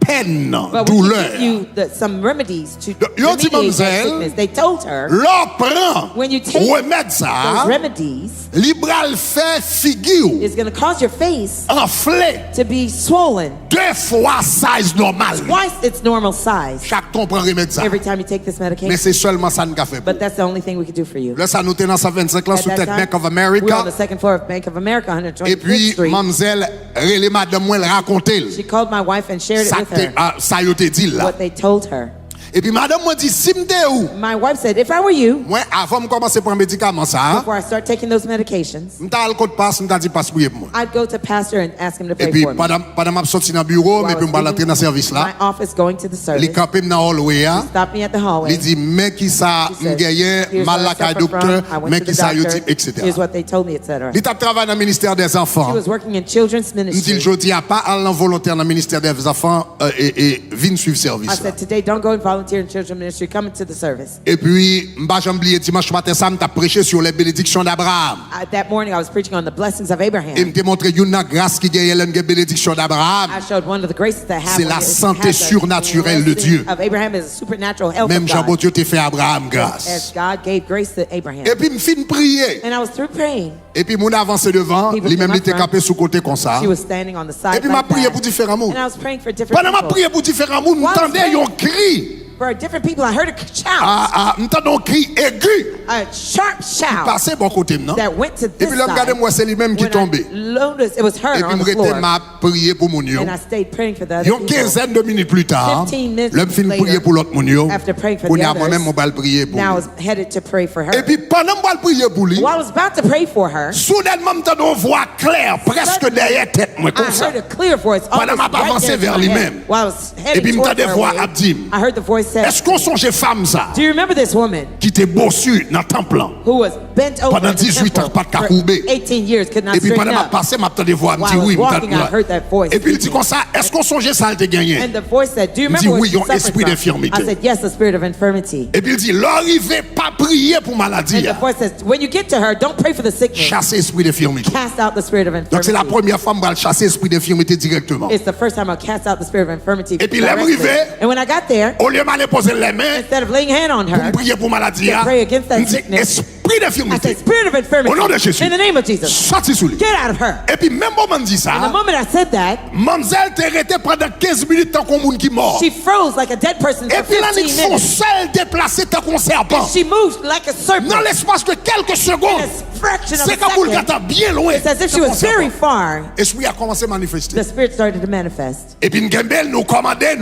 peine, But we douleur. give you some remedies to Yo dit remediate that mademoiselle, sickness. They told her l'on prend when you take remède those ça, remedies, libral fait figure it's going to cause your face enflé to be swollen de 2 fois size normal. Twice its normal size. Chaque ton prend remède ça. Every time you take this Mais medication. c'est seulement ça nous a fait. But that's the only thing we could do for you. Là, ça nous était dans 125 là At sous that tête time, Bank of we were on America. the second floor of Bank of America, Et 125th puis, Street. mademoiselle, relé madame, moi, elle racontait. She called my wife and shared it Ça with her. ça y a été dit là. What they told her. Et puis, madame, moi, dit, si m'te où? My wife said, if I were you, Moi, avant de commencer à prendre médicament, ça, before I start taking those medications, m'ta le code passe, m'ta dit, passe prier pour moi. I'd go to pastor and ask him to Et pray puis, for me. pendant m'a sorti dans le bureau, While mais I puis was m'ba l'entrer dans le service leaving là. my office, going to the Les service, campés dans le hallway, stopped me at the hallway. il dit, mais qui ça, He said, m'gagne, here's mal what la I caille suffer docteur, from. I went mais to qui the ça, doctor. etc. Here's what they told me, etc. Il t'a travaillé dans le ministère des enfants. She was working in children's Il dit, ministry. je dis, pas allant volontaire dans le ministère des enfants et viens suivre I service. là. said, today, don't go and volunteer in children's ministry. Come into the service. Et puis, m'ba jamais oublié dimanche matin, ça m'a prêché sur les bénédictions d'Abraham. That morning, I was preaching on the blessings of Et Abraham. m'te montré une grâce qui gagne les bénédictions d'Abraham. I showed one of the graces that C'est have la santé surnaturelle de Dieu. of Abraham is a supernatural health Même of Jean God. Dieu t'a fait Abraham As grâce. God gave grace to Abraham. Et puis, m'fin prier. And I was through praying. Et puis, mon avancé devant, People lui-même, came il était up front. capé sous côté comme ça. She was standing on the side Et puis, m'a like prié that. pour différents mondes. And I was praying for different Pendant m'a people. prié pour différents mondes, While I was m'entendais praying- un cri. For different people, I heard a shout. M'entendais un cri aigu. A sharp shout Passé bon côté, non? that went to Et this puis, l'homme regardé side. moi, c'est lui-même qui When tombait. I noticed, it was her Et puis, on the m'arrêtais, floor. m'a prié pour mon yo. And I stayed praying for the other Une people. quinzaine de minutes plus tard, 15 minutes l'homme fin later, prier pour l'autre mon yo. after praying for Qu'on the y a others, moi-même, mon bal prier pour Now I lui. was headed to pray for her. Et puis, pendant que je prier pour lui, While I was about to pray for her, soudainement, m'entendais une voix claire, presque derrière tête, moi, I comme ça. heard a clear voice Pendant almost m'a right avancé next to vers my lui-même. head. While I was Et headed puis, towards m'entendais her voix way, Abdim. I heard the voice say, Est-ce qu'on songe femme ça, do you remember this woman qui était bossu dans le temple? who was bent over Pendant in the 18 ans, temple pas de for cacoubé. 18 years, could not Et puis, straighten pendant m'a up? passé, m'a entendu voix, me While dit I was oui, walking, I heard that voice. Et puis, il dit comme ça, est-ce qu'on songeait ça, elle te gagné? And the voice said, do you Il dit remember oui, what you un suffered esprit from? d'infirmité. I said, yes, the spirit of infirmity. Et puis, il dit, l'arrivée, pas prier pour maladie. And the voice says, when you get to her, don't pray for the sickness. Chasser esprit d'infirmité. Cast out the spirit of Donc, c'est la infirmity. première fois que je chasser esprit d'infirmité directement. It's the first time I'll cast out the spirit of infirmity. Et puis, là, directly. arrivé, And when I got there, Au lieu d'aller poser les mains, instead of laying hand on pour her, prier pour maladie, to pray against that il dit, sickness, esprit I d'infirmité, said, spirit of infirmity, Au nom de Jésus. in the name of Jesus, sorti sous lui. get out of her. Et puis, même moment dit And the ça, moment I said that, Mamzelle t'est resté pendant 15 minutes tant qu'on monde qui mort. she froze like a dead person Et for puis là, 15 ils font minutes. seul déplacer tant qu'on serpent. She moved like a serpent. Dans l'espace de quelques secondes, In a fraction of c'est a comme vous le second, gâtez bien loin. it's as if she tant qu'on was very serpent. far. Esprit a commencé à manifester. The spirit started to manifest. Et puis, Ngembel nous commandait,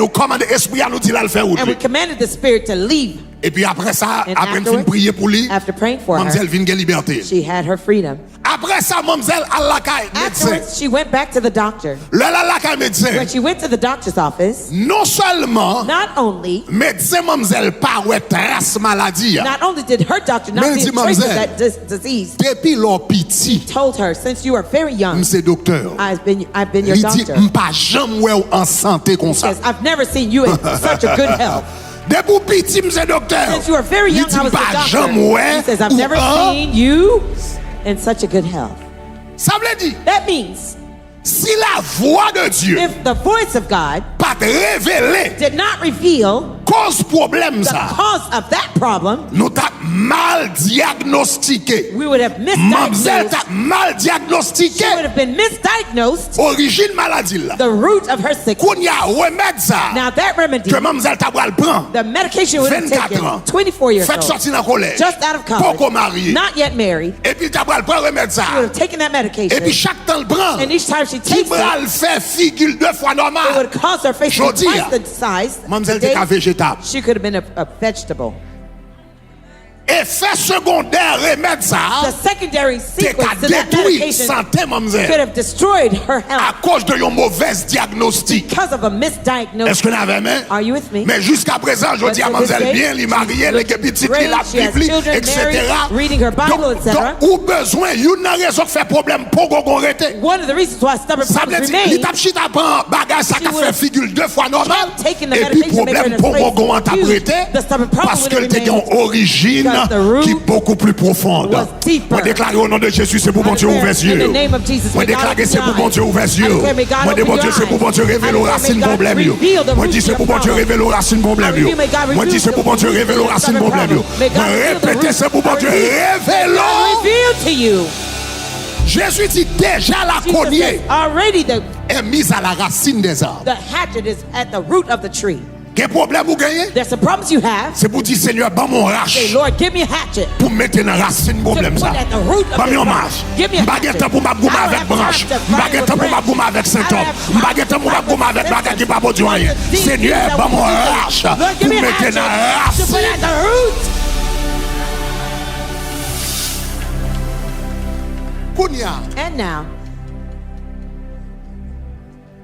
esprit à nous dire là le faire And we outre. commanded the spirit to leave. Et puis après ça, And après une fin afterwards, prier pour lui, after praying for her, Mamzelle vient liberté. she had her freedom. Après ça, Mamzelle à la caille médecin. Afterwards, she went back to the doctor. Là, la caille médecin. When she went to the doctor's office, Non seulement, not only médecin Mamzelle pas ouais trace maladie. did her doctor not Mais see dis, a trace of mademoiselle, that disease, Depuis leur petit, told her, since you are very young, c'est docteur. I've been your Il dit, doctor. m'pas jamais ouais en santé comme ça. Because I've never seen you in such a good health. Depuis petit, c'est docteur. Since you were very Il young, dit, I was the m'pas doctor. jamais ouais He says, I've ou never un. seen you in such a good health. Ça veut dire, That means si la voix de Dieu if the voice of God pas te révéler did not reveal cause problème the ça, cause of that problem, nous t'a mal diagnostiqué. we would have Mamzelle misdiagnosed. t'a mal diagnostiqué She would have been misdiagnosed origine maladie là. the root of her sickness. Qu'on y a remède ça Now that remedy, que Mamzelle t'a pral prend. the medication would have 24 taken ans. 24 years Fait old, sortir dans collège. just out of Pas college, marié. not yet married, Et puis t'as pral prendre remède ça. she would have taken that Et medication, puis chaque temps le prend. and each time she Qui takes it, pral fait figure 2 fois it normal. would cause her face to be Jodi, twice the size. Mamzelle Today, t'es qu'un végétable. she could have been a vegetable. Effet secondaire remède The ça. secondary T'es sequence qu'à to that détruire medication santé could Mamzelle. have destroyed her À health cause de un mauvais diagnostic. because of a Est-ce misdiagnosis. que nous avons Are you with me? Mais jusqu'à présent, je dis à But to this Mamzelle day, bien, il est marié, she's les petites, great, il a she has Bible, children, etc. married, reading her Bible, etc. Donc, ou besoin, il y a une raison qui fait problème pour qu'on arrête. One of the reasons why stubborn Ça veut problems dire, remain, l'étape chita prend bagage, ça She a would fait figure 2 fois normal. kept taking the Et puis, medication to make her problème in a pour place qu'on interpréter, the stubborn problem parce would qu'elle have était en remained origine because the root qui est beaucoup plus profonde. was deeper. Moi, déclarer au nom de Jésus, c'est pour bon Dieu ouvert In yeux. the name of Jesus, Moi, may God déclarer, open c'est your pour bon eyes. Dieu ouvert I yeux. declare, may God Moi, open bon your Dieu, c'est pour bon Dieu eyes. révéler I aux declare, racines may God problème. reveal the Moi, root dis, of c'est your pour bon Dieu problem. révéler aux racines problème. I may God Moi, dis, c'est pour bon Dieu révéler aux racines reveal the problème. problem. May God Moi, reveal the répétez, root. c'est pour bon Dieu révéler. God reveal to you. Jésus dit déjà la Jesus cogner. says, already the est mise à la racine des arbres. The hatchet is at the root of the tree. Quel problème vous gagnez? There's some problems you have. C'est pour dire Seigneur, ban mon Say, rache Lord, give me a hatchet. pour mettre dans la racine problème ça. Ban mon marche. M'baguette pour m'abgoumer avec branche. M'baguette pour m'abgoumer avec symptômes. M'baguette pour m'abgoumer avec baguette qui pas bon du rien. Seigneur, ban mon rache pour mettre dans la racine. Kounia, And now,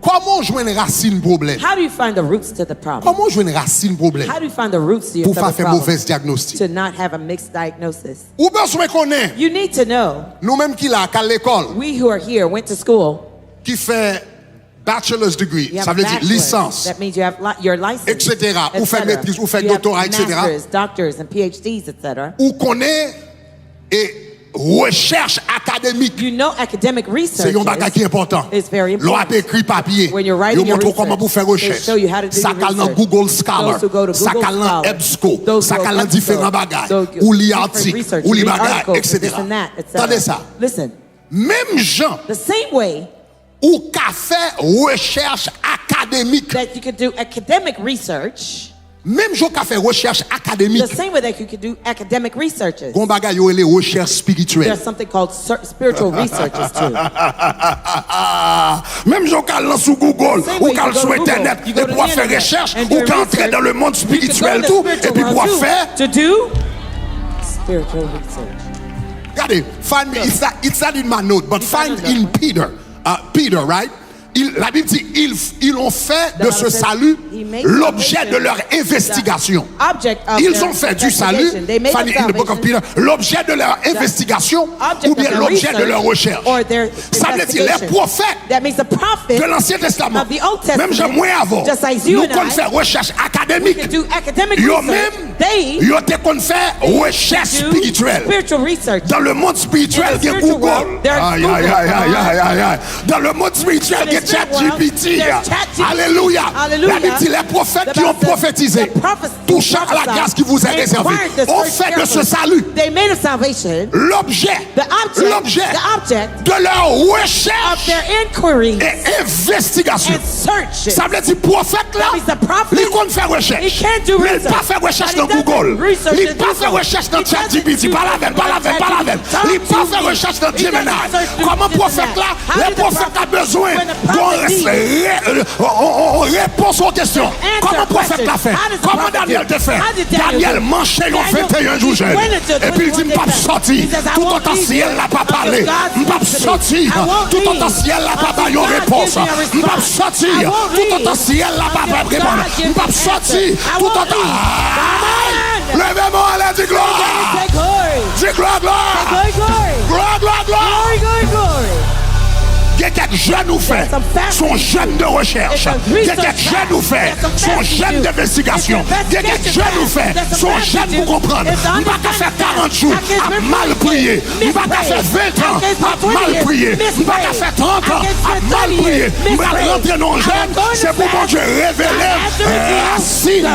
comment joindre racine problème? how do you find the roots to the problem? Comment joindre racine problème How do you find the roots to your pour pas stomach faire problem? mauvaise diagnostic? To not have a mixed diagnosis. Ou besoin connaître You need to know, nous-mêmes qui là qu'à l'école we who are here went to school. qui fait bachelor's degree, You have ça veut dire bachelor's. licence, That means you have your license, etc. Ou fait etc. maîtrise, ou fait You have doctorat, etc. masters, doctors, and PhDs, etc. ou connaît et recherche académique. You know, academic C'est un bagage qui est research important. is very L'on a important. écrit papier. When you're Ils writing your montrent comment research, vous faire they recherche. show you how to do Ça your cale dans research. Google Scholar. Those who go to Ça Google cale dans Scholar. EBSCO. Those Ça who go cale dans EBSCO. différents bagages. Those Ou li different articles. research. Ou li You read bagages, articles, etc. this and that, etc. Attendez ça. Listen, Même gens the same way ou qu'a fait recherche académique. that you could do academic research, Même gens qui fait recherche académique. the same way that you could do academic researches, Gon bagay yo les recherches spirituelles. there's something called spiritual researches too. Même gens qui allent sur Google Same ou way qui you allent go sur to Google, Internet you et go to pour the faire internet recherche and do ou qui entrent research. dans le monde You could go spirituel in the tout spiritual et puis world pour too faire. to do spiritual research. Regardez, find me. It's not in my note, but It's not find in in Peter. Peter, right? La Bible dit ils ont fait de ce salut l'objet de leur investigation. Ils ont fait du salut, find it in the book of Peter, l'objet de leur investigation ou bien l'objet de leur recherche. Ça veut dire les prophètes de l'Ancien Testament, même j'ai moins avant, nous qu'on fait recherche académique, yo même, yo te qu'on fait recherche spirituelle. Dans le monde spirituel, il y a Google. Aïe, aïe, aïe, aïe, aïe, aïe. Dans le monde spirituel, il y a ChatGPT. Alléluia. La Bible dit les prophètes qui ont prophétisé, touchant à la grâce qui vous est réservée, ont fait de ce salut l'objet de leur recherche et investigation. Ça veut dire prophète là, il compte faire recherche. Mais il ne pas faire recherche dans Google. Il ne pas faire recherche dans ChatGPT. Pas la veine. Il ne pas faire recherche dans Gemini. Comment prophète là, les prophètes ont besoin on réponse aux questions. Comment prophète l'a fait? Comment Daniel te fait? Daniel mangeait le 21 jours jeune. Et puis il dit, m'pas sorti. Tout autant ciel n'a pas parlé. M'pas sorti. Tout autant ciel n'a pas donné une réponse. M'pas sorti. Tout autant ciel n'a pas répondre. M'pas sorti. Tout autant. Levez-moi, allez, dis gloire. Dis gloire, gloire. Gloire. Il y a quelques jeunes ou fait, sont jeunes de recherche. Il y a quelques jeunes ou fait, sont jeunes d'investigation. Il y a quelques jeunes ou fait, sont jeunes pour comprendre. On ne va pas faire 40 jours à mal prier. On ne va pas faire 20 ans à mal prier. On ne va pas faire 30 ans à mal prier. On va rentrer dans le jeune, c'est pour mon Dieu révéler racine.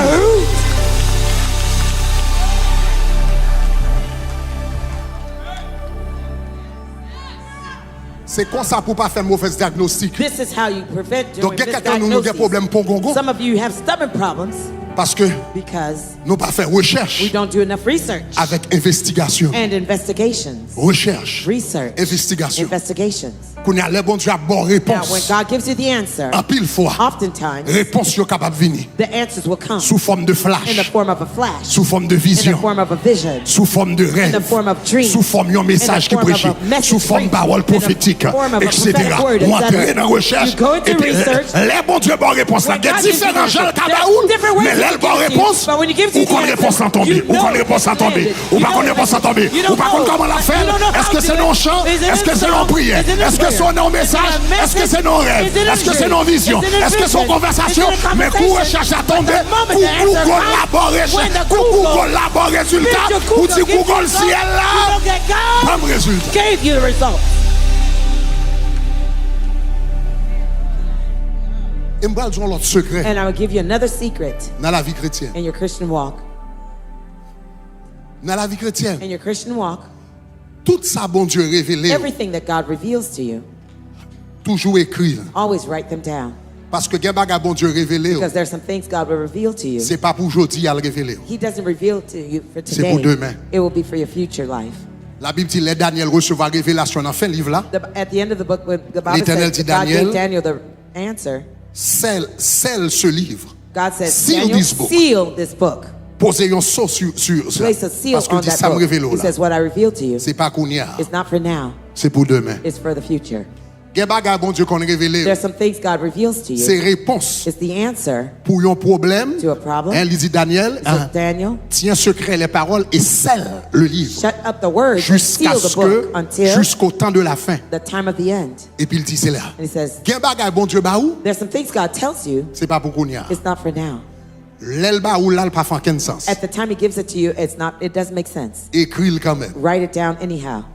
C'est comme ça pour pas faire mauvaise diagnostic. This is how you prevent doing Donc, il y a quelqu'un qui a des misdiagnosis. problèmes pour gongo. Some of you have stubborn problems Parce que because nous pas faire recherche we don't do enough research avec investigation. and investigations. Recherche, Research. investigation. Investigations. Qu'on a les bons Dieu a bonne Now, when réponse. God gives you the answer, En pile fois, oftentimes réponse yo capable venir the answers will come sous forme de in the flash, form of a flash, sous forme de in the vision, form of a vision, sous forme de in rêve, the form of dreams, sous forme d'un message qui in the form of prêche, a message sous forme de preached, parole in the prophétique, form of a etc. prophetic word, On etc. entre dans la recherche You go into et puis research. les bons Dieu bonne réponse là. When Il y a God gives you différents the gens answer, cabaoul, there's different ways mais he les bonnes gives you, réponses, but when he gives you ou qu'on the réponse answer, en tomber, you ou qu'on know réponse en it's tomber, landed. ou You pas qu'on know réponse en it's tomber, landed. You ou pas qu'on don't comment la know. faire. You don't know Est-ce que how c'est to non do it. chant? Is it Est-ce que in c'est non song? prière? Is it in Est-ce que prayer? c'est non message? Is it a Est-ce que c'est non rêve? Is it a Est-ce que c'est non dream? vision? Is it a Est-ce que c'est vision? conversation? Is it a Mais conversation? qu'on recherche à tomber, But the moment the coucou answer collaborer, comes, when the coucou Google collaborer résultat, Mr. ou dit Google gives Google you ciel results, là, you don't get God comme résultat. gave you the results. Et moi, je vais l'autre secret And I will give you another secret dans la vie chrétienne. in your Christian walk. Dans la vie chrétienne, In your Christian walk, tout ça, bon Dieu, révélé, everything that God reveals to you, toujours écrire. Always write them down. Parce que bon Dieu révélé. Because there's some things God will reveal to you. C'est pas pour aujourd'hui à le révéler. He doesn't reveal to you for today. C'est pour demain. It will be for your future life. La Bible dit les Daniel recevoir révélation dans fin livre là. At the end of the book, when the Bible says that God gave Daniel the answer. Scelle ce livre. God says, Daniel, seal this book. Posez un sceau sur place a seal parce que on that ça me révèle book. He says, what I reveal to you. C'est pas qu'on y a. It's not for now. C'est pour demain. It's for the future. Bon Dieu qu'on révélé. There's some things God reveals to you. C'est réponse. It's the answer pour un problème. To a problem. Il dit Daniel, Daniel, tiens secret les paroles et scelle le livre. Shut up the words jusqu'à ce que jusqu'au temps de la fin. The time of the end. Et puis il dit c'est là. And he says, bon Dieu ba ou? There's some things God tells you. C'est pas pour qu'on y a. It's not for now. L'elba ou l'al pas fait aucun sens. At the time he gives it to you, it doesn't make sense. Écris-le quand même. Write it down anyhow.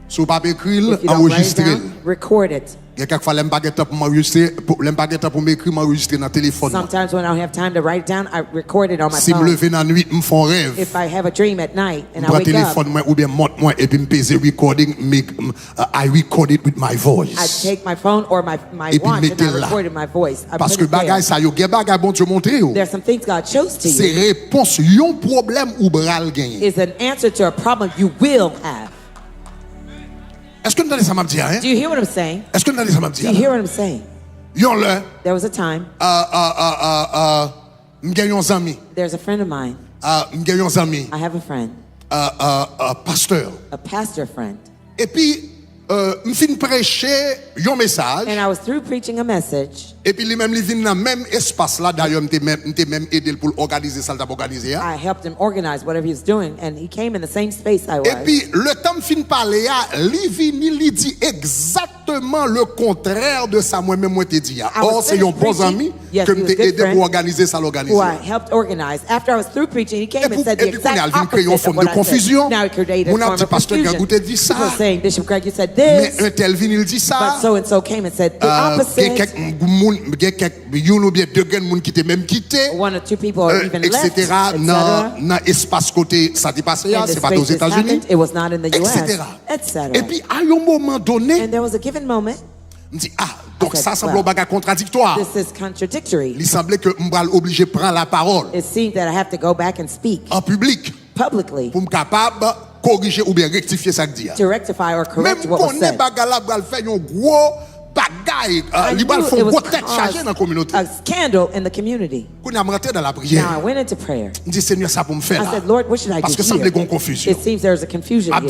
Si pas écrire, enregistre-le. Record it. Quelquefois, pour m'enregistrer dans téléphone. Sometimes when I don't have time to write it down, I record it on my phone. Si me lever dans nuit, me font rêve. If I have a dream at night and I wake téléphone up, moi ou bien monte moi et puis me pèse recording, I record it with my voice. I take my phone or my watch and I record in my voice. Parce que bagay ça yo, bagay bon Dieu montrer yo. There's some things God shows to you. C'est réponse yon problème ou bral gagner. Is an answer to a problem you will have. Est-ce que vous entendez ça m'a dit hein? Do you hear what I'm saying? Est-ce que vous entendez ça m'a dit? Do you hear what I'm saying? Yon le. There was a time. There's a friend of mine. I have a friend. Pasteur. A pastor friend. Et puis me fin prêcher un message. And I was through preaching a message. Et puis lui-même il vient dans même espace là d'ailleurs m'était même aidé pour organiser ça organiser. I helped him organize whatever he was doing and he came in the same space I was. Et puis le temps fin parler lui vient il dit exactement le contraire de ça moi-même moi te dit. Or c'est un bon ami que m'était aidé pour organiser ça l'organiser. Who I helped organize. After I was through preaching he came and said the exact opposite of what I said. Now he created a form of confusion. He was saying, Bishop Greg, you said this. Mais un tel vient il dit ça. But so and so came and said the opposite. One or two people are even left, etc. Dans espace côté ça t'est passé c'est pas aux États-Unis. It was not in the US, etc. Et puis à un moment donné, and there was a given moment. Me dit donc ça semble un bagage contradictoire. This is contradictory. Il semblait que m'bral obligé prendre la parole. It seems that I have to go back and speak en public. Publicly. Pour me capable corriger ou bien rectifier ça que dit. To rectify or correct what was said. Même bagage là bral faire un gros bagay, li bal font gros tête chargée dans la communauté. A scandal in the community. Quand on rentré dans la prière. Now I went into prayer. Je dis Seigneur ça pour me faire là. I said, Lord, what should I do? Parce que semble une confusion. It seems there's a confusion here. I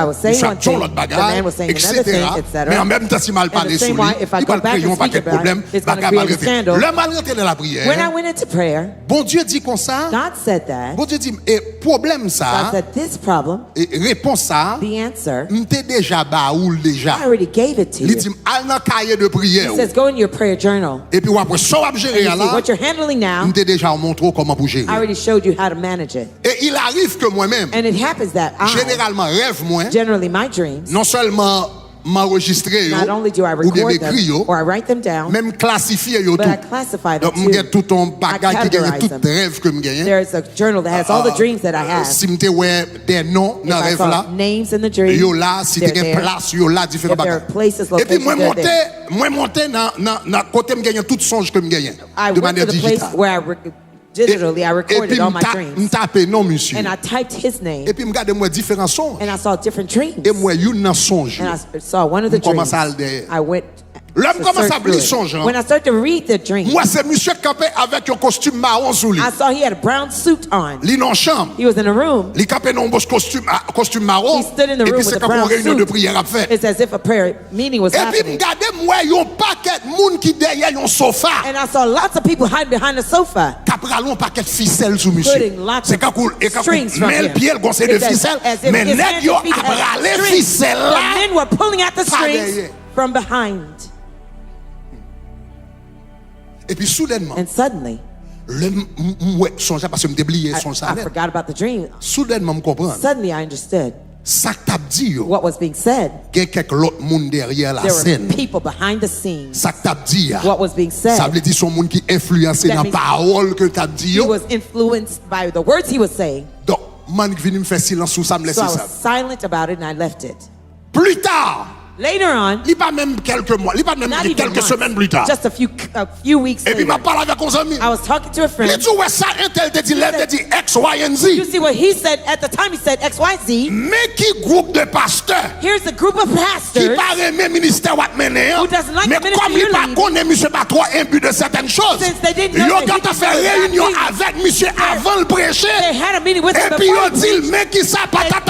was saying one thing, the man was saying another thing, etc. Mais en même temps si mal parler sur lui, il va créer un paquet de problèmes, bagay mal rester. Le mal rentré dans la prière. When I went into prayer, bon Dieu dit comme ça. God said that. Bon Dieu dit et problème ça. God said this problem. Et réponse ça. The answer. M'était déjà baoul déjà. I already gave it to you. Il dit al dans cahier de prière. He says, go in your prayer journal. Et puis après ça va gérer là. What you're handling now. M'était déjà montré comment pour gérer. I already showed you how to manage it. Et il arrive que moi-même. And it happens that généralement rêve moi. Generally my dreams. Non seulement m'enregistrer not only do I record them or I write them down, même classifier yo but I classify them too. Donc tout un bagage qui gagne tout rêve que me gagne. There's a journal that has all the dreams that I have. Si m'te ouais des noms dans rêve là. Names in the dream. Yo là si t'es une place yo là différents bagages. Et puis moi monter dans côté me gagne tout songe que me gagne de manière digitale. Digitally, I recorded all my dreams. And I typed his name. Et puis m'gade moi différents songes. And I saw different dreams. Et moi une songe. And I saw one of the dreams. I went. L'homme commence à lire songe. When I started to read the dream, moi c'est monsieur campé avec un costume marron sous lui. I saw he had a brown suit on. Li dans chambre. He was in a room. Li campé dans un costume marron. He stood in the room with a brown suit. De prière à faire. It's as if a prayer meeting was happening. Et puis m'gade moi yon paquet monde qui derrière yon sofa. And I saw lots of people hiding behind the sofa. Capralon paquet ficelle sous monsieur. C'est quand cool et quand mais pied le conseil de ficelle mais nèg yo abralé ficelle là. Men were pulling at the strings from behind. Et puis soudainement, and suddenly, parce que m'oublié son ça. I forgot about the dream. Soudainement me comprendre. Suddenly I understood. Ça t'a dit yo. What was being said. Quelques autres monde derrière la scène. There were people behind the scenes. Ça t'a dit. What was being said. Ça veut dire son monde qui influencé dans parole que t'a dit yo. He was influenced by the words he was saying. Donc man qui vient me faire silence sous ça me laisser ça. So I was silent about it and I left it. Plus tard. Later on, il pas même quelques mois, il pas même quelques semaines plus tard. Just a few weeks later. Et puis m'a parlé avec un ami. I was talking to a friend. Il dit ouais ça intel te dit X Y and Z. You see what he said at the time? He said X Y Z. Mais qui groupe de pasteurs? Here's a group of pastors. Qui pas aimer ministère wat mener. Who doesn't like mais the ministry comme il pas connaît monsieur pas trop imbu de certaines choses. Since they didn't know Yo quand on fait réunion avec monsieur avant le prêcher. They had a meeting with him. Et puis on dit mais qui ça patata.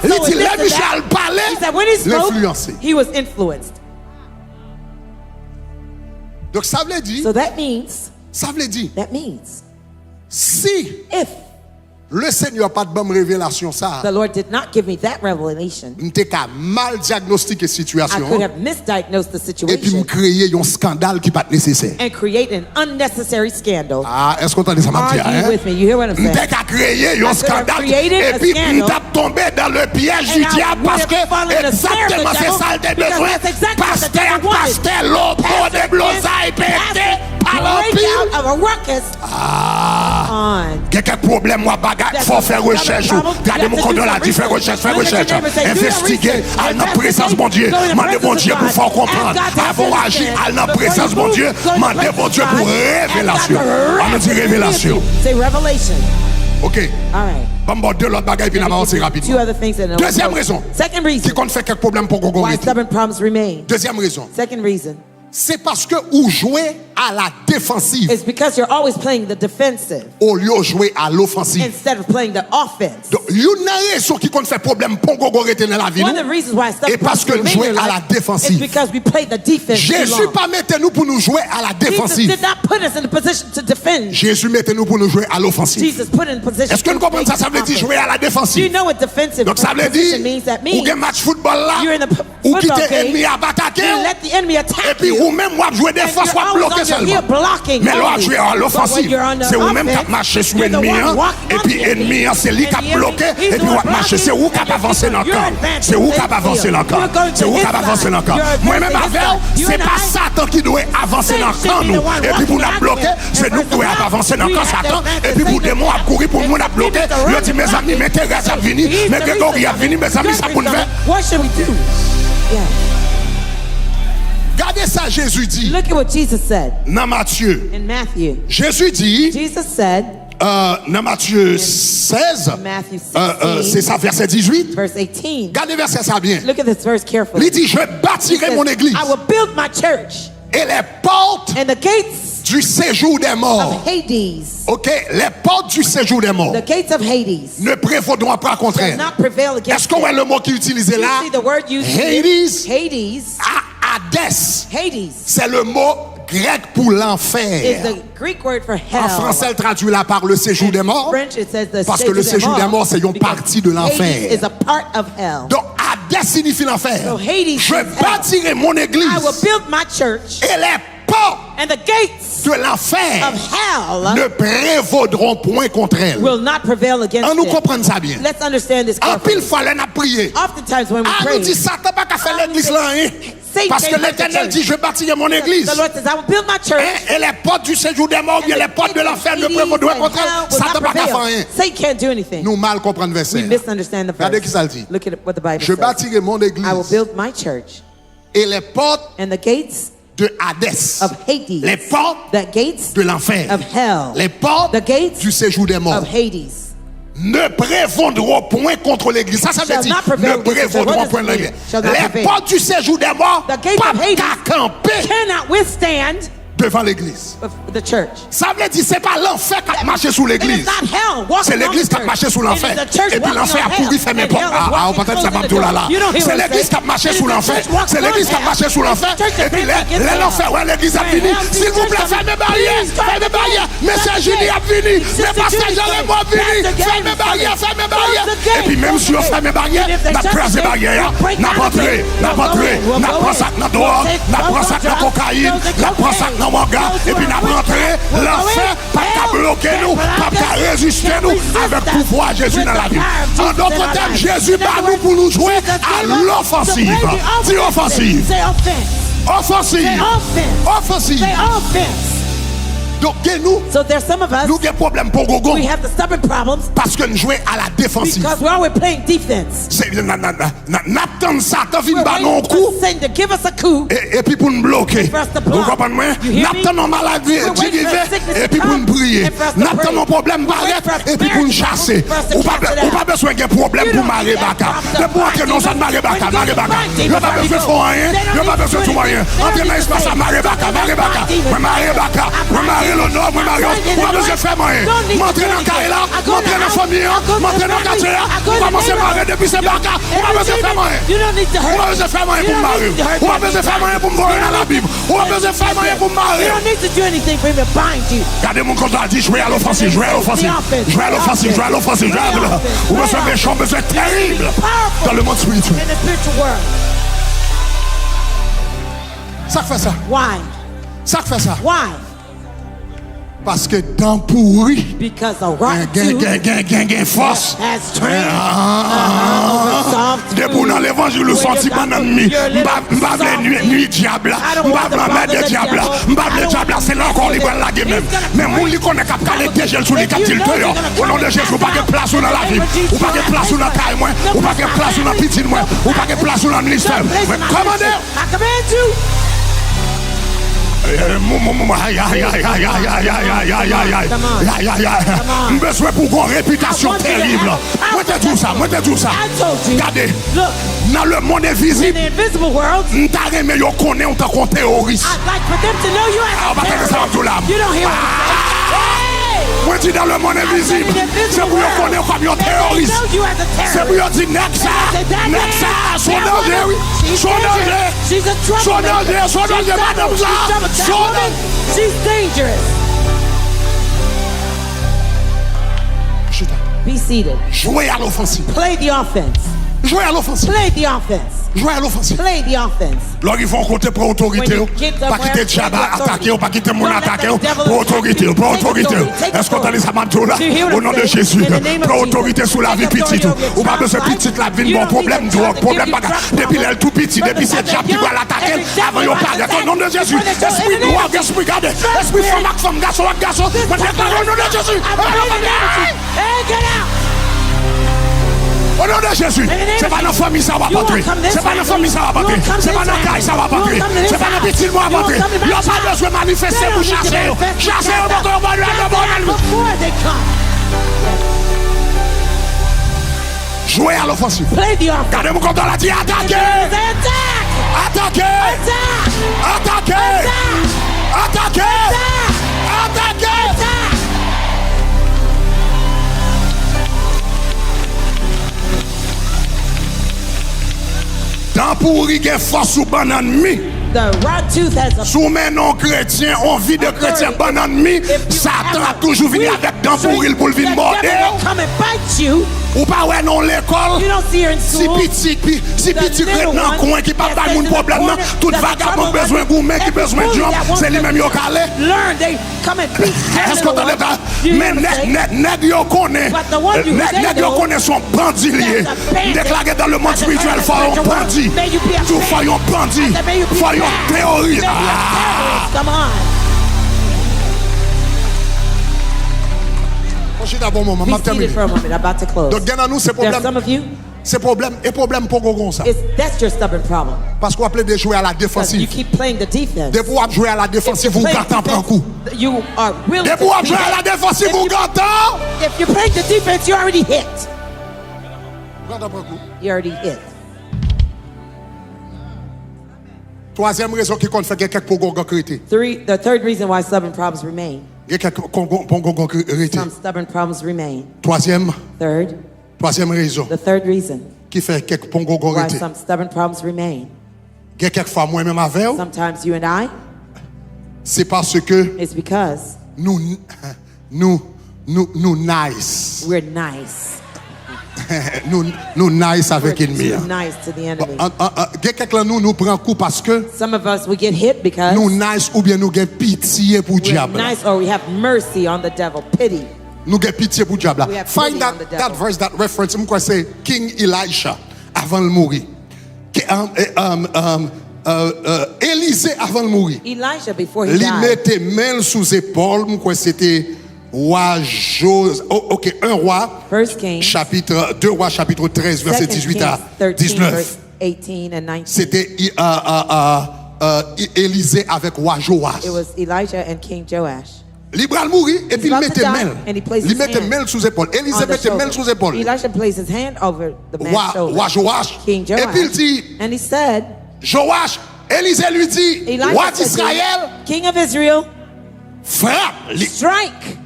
Il dit là Michel parlait. L'influencer. He was influenced. Donc ça veut dire. So that means. Si. If. Le Seigneur pas de bonne révélation ça. The Lord did not give me that revelation. M'était qu'à mal diagnostiquer situation. I could have misdiagnosed the situation. Et puis me créer un scandale qui pas nécessaire. And create an unnecessary scandal. Ah, est-ce qu'on entend ça m'a dit? Are you with me? You hear what I'm saying? M'était qu'à créer un scandale et puis m'était tombé dans le piège du diable parce que exactement c'est ça le besoin. Pasteur l'eau de blosaille pété par l'empire. Ah. Quelques problèmes moi bagarre. Faut faire recherche. Regardez mon compte là, dit faire recherche. Investiguer. À la présence mon Dieu. Mandez mon Dieu pour faire comprendre. Avant agir, à la présence mon Dieu. Mandez mon Dieu pour révélation. On dit révélation. C'est revelation. Ok. All right. Deux autres bagailles puis on avance rapidement. Deuxième raison. Qui compte faire quelques problèmes pour Gogo. Deuxième raison. Second reason. C'est parce que vous jouez à la défensive. It's because you're always playing the defensive. Au lieu de jouer à l'offensive. Instead of playing the offense. Donc, il y a une raison qui compte faire problème pour Gogo rester dans la vie. One of the reasons why et parce que nous jouons à la défensive. Is because we play the defense. Jésus pas mettre nous pour nous jouer à la défensive. Jesus did not put us in the position to defend. Jésus mettait nous pour nous jouer à l'offensive. Jesus put in position. Est-ce que nous comprenons ça? Ça veut dire jouer à la défensive. Do you know what defensive donc ça veut dire ou un match football là ou quitter l'ennemi à attaquer et puis ou même moi jouer défense soit bloqué seulement. Mais là jouer à l'offensive. C'est vous même qui marcher sur l'ennemi et puis ennemi c'est lui qui a bloqué et puis on marcher c'est vous qui a avancé dans le camp. C'est vous qui a avancé dans le camp. C'est vous qui a avancé dans le camp. Moi même avec c'est pas Satan qui doit avancer dans le camp nous et puis pour nous bloquer, c'est nous qui doit avancer dans le camp Satan et puis pour démon a courir pour nous bloquer. Je dis mes amis, mais Thérèse a venu, mais Grégory a venu, mes amis ça pour nous faire. What should we do? Yeah. Regardez ça, Jésus dit. Look at what Jesus said. Dans Matthieu. In Matthew. Jésus dit. Jesus said. Dans Matthieu 16. C'est ça, verset 18. Verse 18. Regardez verset ça bien. Look at this verse carefully. Il dit, je bâtirai mon église. I will build my church. Et les portes. And the gates. Du séjour des morts. Of Hades. Ok, les portes du séjour des morts. The gates of Hades. Ne prévaudront pas contre elles. Est-ce qu'on voit le mot qui est utilisé là? Hades. Hades. Hades. C'est le mot grec pour l'enfer. En français, elle traduit là par le séjour des morts. Parce que le séjour des morts, c'est une partie de l'enfer. Donc, Hades signifie l'enfer. Je bâtirai mon église. Et les portes de l'enfer ne prévaudront point contre elle. On nous comprend ça bien. En pile fois, on a prié. On nous dit, Satan n'a pas fait l'église là. Parce que l'Éternel dit, je bâtirai mon église. Et les portes du séjour des morts, les portes de l'enfer ne prévaudront contre elle. Satan n'a pas fait rien. Nous mal comprenons le verset. Regardez qui ça dit. Je bâtirai mon église. Et les portes de Hadès, les portes de l'enfer, les portes du séjour des morts ne prévaudront point contre l'église. Ça veut dire ne prévaudront point l'église. Les portes du séjour des morts pas qu'à camper devant l'église. Ça veut dire c'est pas l'enfer qui a marché sous l'église. C'est l'église qui a marché sous l'enfer. Et puis l'enfer a pourri fait mes portes. Ah, peut-être ça va tout là. C'est l'église qui a marché sous l'enfer. C'est l'église qui a marché sous l'enfer. Et puis l'enfer, ouais, l'église a fini. S'il vous plaît, fermez barrières. Fermez barrières. Monsieur Julie a fini. Mais pasteur Jérémy a fini. Fermez barrières, fermez barrières. Et puis même si on ferme barrières, on a crasé barrières. On a rentré, on a rentré. On a pris ça dans drogue. On a pris ça dans cocaïne. On a pris ça dans et puis nous rentré, l'enfer, pas qu'à bloquer nous, pas qu'à résister nous, avec pouvoir Jésus dans la vie. En d'autres termes, Jésus bat nous pour nous jouer à l'offensive. Dis offensive. Offensive. Offensive. Donc so there's some of us, nous avons problème pour gogo. We have the stubborn problems parce que nous jouons à la défensive. Because we're always playing defense. N'attend Satan vient ballon coup. To give us a coup. Et puis pour nous bloquer. Vous comprenez moi? N'attend nos maladies et puis pour nous prier. N'attend nos problèmes paraître et puis pour nous chasser. Ou pas besoin de problème pour Marie Baka. C'est pour que nous sommes Marie Baka. Il n'y a pas besoin de faire rien. Il n'y a pas besoin de tout rien. Entrez dans l'espace à Marie Baka. Marie Baka. Moi Marie l'honneur. Moi Marie. On va besoin de faire rien. M'entrer dans le carré là. M'entrer dans la famille. M'entrer dans le quartier là. On va commencer à Marie depuis ces Baka. On va besoin de faire rien. On va besoin de faire rien pour Marie. On va besoin de faire rien pour me voir dans la Bible. On va besoin de faire rien pour Marie. You don't need to do anything for him to bind you. Regardez mon contrat dit jouer à l'offensive. Jouer à l'offensive. Jouer à l'offensive. Jouer à l'offensive. Ou besoin méchant, besoin terrible dans le monde spirituel. Ça fait ça. Why? Ça fait ça. Why? Parce que dans pourri, because a rotten tooth force. Has trained Depuis dans l'évangile, le sentiment d'ennemi. M'bavle nuit diable. M'bavle mère de diable. M'bavle diable, c'est là encore libre la guerre même. Mais mon li connaît cap calé dégel sous les cap til dehors. Au nom de Jésus, pas de place dans la vie. Ou pas de place dans la taille moi. Ou pas de place dans la petite moi. Ou pas de place dans le ministère. Mais commandez. I command you. Besoin pour une réputation terrible. Moi t'ai dit ça. Regardez. Dans le monde invisible, nous t'arrêtons mais on connaît on t'a compté terroriste. Moi dis dans le monde invisible, c'est pour qu'on connaît comme un terroriste. C'est pour dire Nexa, son danger, oui. Son danger, madame ça. She's dangerous. Be seated. Jouez à l'offensive. Play the offense. Jouez à l'offensive. Play the offense. Jouez à l'offensive. Play the offense. Lorsqu'ils ils vont compter pour autorité, pas quitter diable attaquer ou pas quitter mon attaquer pour autorité, pour autorité. Est-ce qu'on a les amateurs là au nom de Jésus pour autorité sous la vie petite ou pas besoin petite la vie bon problème drogue problème pas depuis elle tout petit depuis c'est diable qui va l'attaquer avant yo pas au nom de Jésus esprit droit esprit garde esprit femme garçon au nom de Jésus. Hey, get out. Au nom de Jésus, c'est pas dans famille ça va battre. C'est pas dans famille ça va battre. C'est pas dans caille ça va battre. C'est pas dans petit moi battre. Il n'y a pas besoin de manifester pour chasser. Chasser au bord de la jouez à l'offensive. Gardez mon compte dans la dit attaquez. Attaquez. Attaquez. Attaquez. Attaquez. Dans pourri qui est force ou bon ennemi. Sous mes non chrétiens, on vit de chrétiens bon ennemi. Satan a toujours venu avec dans pourri pour le venir morder. Ou pas ouais non l'école. Si petit chrétien dans coin qui pas pas mon problème, tout vagabond besoin gourmet qui besoin de job, c'est lui même yo calé. Est-ce qu'on t'entend pas? Mais nèg yo connaît son bandilier. Déclaré dans le monde spirituel, faut un bandit. Tout faut un bandit. Faut un terroriste. Come on. Je suis d'abord moment, m'a terminé. Donc gagnez nous ces problèmes. Ces problèmes et problèmes pour gogon ça. That's your stubborn problem. Parce qu'on appelle de jouer à la défensive. You keep playing the defense. De pouvoir jouer à la défensive, vous gâtez un coup. You are willing. De pouvoir jouer à la défensive, vous gâtez. If you play the defense, you already hit. You already hit. Troisième raison qui compte fait quelqu'un pour gogon crété. The third reason why stubborn problems remain. Some stubborn problems remain. Troisième raison. The third reason qui fait quelques pongo why some stubborn problems remain. Quelquefois moi-même avec. Sometimes you and I. C'est parce que. It's because. Nous nice. We're nice. nous nice avec ennemi. Nice to the enemy. Quelqu'un nous prend coup parce que. Some of us we get hit because. Nous nice ou bien nous gain pitié pour diable. We're nice or we have mercy on the devil, pity. Nous gain pitié pour diable. Find that verse, that reference. Moi c'est King Elisha avant de mourir. Élisée avant de mourir. Elijah before he Il died. mettait main sous épaule, quoi c'était roi OK, 1 roi chapitre 2 rois chapitre 13 verset 18 à 19. C'était Élisée avec roi Joas. It was Elijah and King Joash. Libral mourir et puis il mettait main. Il mettait main sous épaule. Élisée mettait main sous épaule. Elijah placed his hand over the man's shoulder. Roi Joas. King Joash. Et puis il dit, and he said, Joas, Élisée lui dit, roi d'Israël, King of Israel, frappe, strike.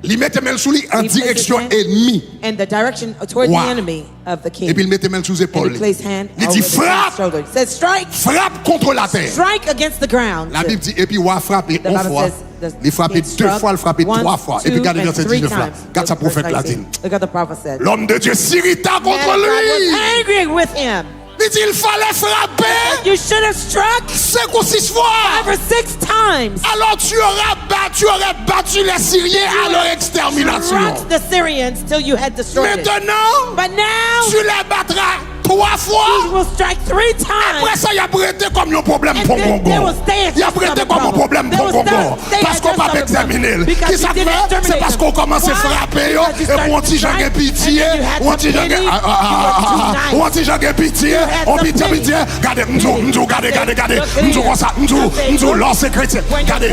Il mettait main sous lui en direction ennemie. And the direction toward the enemy of the king. Et puis il mettait main sous épaule. Il dit frappe. He said strike. Frappe contre la terre. Strike against the ground. La Bible dit et puis roi frappé une fois. Il frappait 2 fois, il frappait 3 fois. Et puis regardez verset 19 là. Regarde sa prophète l'a dit. L'homme de Dieu s'irrita contre lui. Angry with him. Il dit il fallait frapper. You should have struck 5 ou 6 fois. 5 or 6 times. Alors tu aurais battu les Syriens à leur extermination. The Syrians till you had destroyed Maintenant, but now tu les battras 3 fois. You will strike 3 times. Après ça, il a prêté comme un problème pour Congo. Il a prêté comme un problème pour Congo. Parce qu'on va examiner. Qui ça fait? C'est parce qu'on commence à frapper. Et on dit j'ai pitié. On dit j'ai pitié. On dit pitié. Regardez, regardez. Nous comme ça. Nous lancer chrétien. Regardez.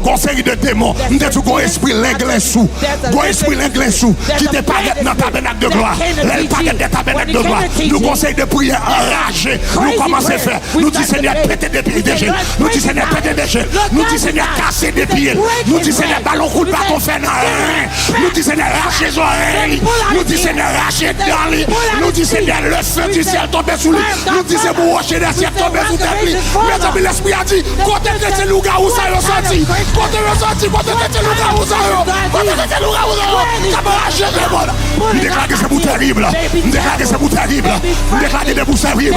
Une série de démons. Nous avons un esprit l'anglais sous. Un esprit l'anglais sous. Qui te paraît dans le tabernacle de gloire. Le paraît dans le tabernacle de gloire. Nous conseillons de prier enragés. Nous commençons à faire. Nous disons Seigneur, péter des pieds des gènes. Nous disons Seigneur, péter des gènes. Nous disons Seigneur, casser des pieds. Nous disons Seigneur, ballon coup de bâton fait dans rien. Nous disons Seigneur, arracher les oreilles. Nous disons Seigneur, arracher dans les. Nous disons Seigneur, le feu du ciel tombe sous lui. Nous disons pour rocher des ciels tomber sous tête lui. Mais amis, l'esprit a dit, côté de ces loups-garous, ça y est sorti. Côté de sorti, côté de ces loups-garous, ça y est. Côté de ces loups-garous, ça y est. Ça va arracher le monde. Il déclare que c'est pour terrible. Il déclare que c'est pour terrible. Vous déclarez des bouches terribles.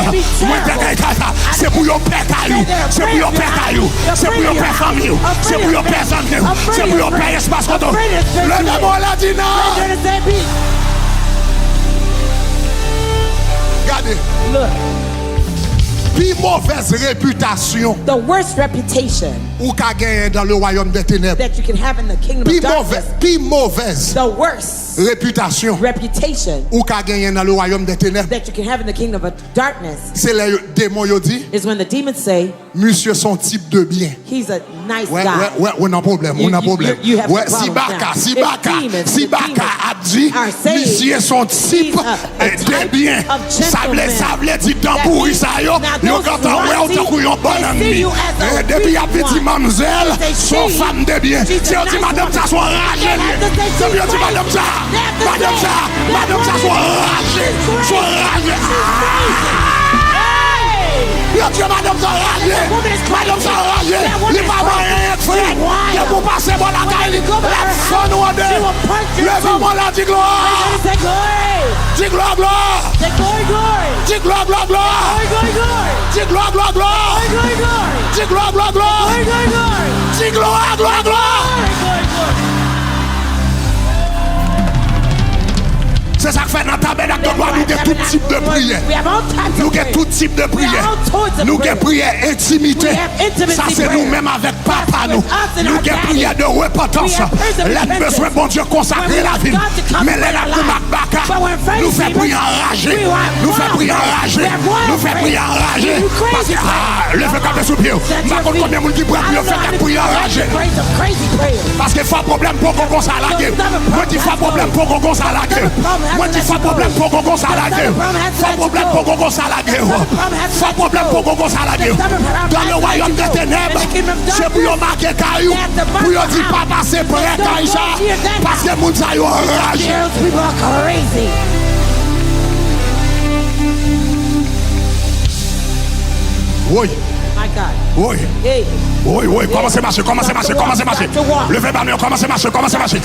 C'est pour your père caillou. C'est pour your père caillou. C'est pour your père famille. C'est pour your père santé. C'est pour your père espace coton. Le démon l'a dit non. Regardez. Puis mauvaise réputation. The worst reputation. Ou qu'a gagné dans le royaume des ténèbres. That you can have in the kingdom of darkness. Puis mauvaise. The worst. Réputation. Ou qu'a gagné dans le royaume des ténèbres. That you can have in the kingdom of darkness. C'est les démons yo dit. Is when the demons say. Monsieur son type de bien. He's a nice guy. Ouais, on a problème, on a problème. Ouais, si Baka a dit, monsieur son type de bien. Ça veut dire dans pourri ça yo. Yo quand on te couillon bon ami. Depuis a petit mademoiselle, son femme de bien. Si on dit madame ça soit ragé. Si on dit madame ça soit ragé. Dieu, madame ça ragé. Madame ça ragé. Les mamans rien frère. Il faut passer par la caille. La fun ou deux. Le maman là dit gloire. Dis gloire, gloire. Dis gloire, gloire, gloire. Dis gloire, gloire, gloire. Dis gloire, gloire, gloire. Dis gloire, gloire, gloire. C'est ça que fait dans le tabernacle de gloire, nous avons tout type de prière. Nous avons tout type de prière. Nous avons prière intimité. Ça c'est nous-mêmes avec papa nous. Nous avons prière de repentance. Les besoins bon Dieu consacrer la vie. Mais les baka nous fait prier enragé. Nous fait prier enragé. Nous fait prier enragé. Parce que le fait comme sous pied. Par contre, combien de gens qui fait prier enragé. Parce que faut problème pour qu'on s'en la gueule. Moi dis faut problème pour qu'on s'en la gueule. Moi dis faut problème pour qu'on s'en la gueule. Faut problème pour qu'on s'en la gueule. Faut problème pour qu'on s'en la gueule. Dans le royaume des ténèbres, c'est pour yon marquer caillou. Pour yon dire pas passer près caillou ça. Parce que moun sa yon enragé. Oui. Oui. Oui, comment c'est marché, comment c'est marché, comment c'est marché. Levez la main, comment c'est marché, comment c'est marché.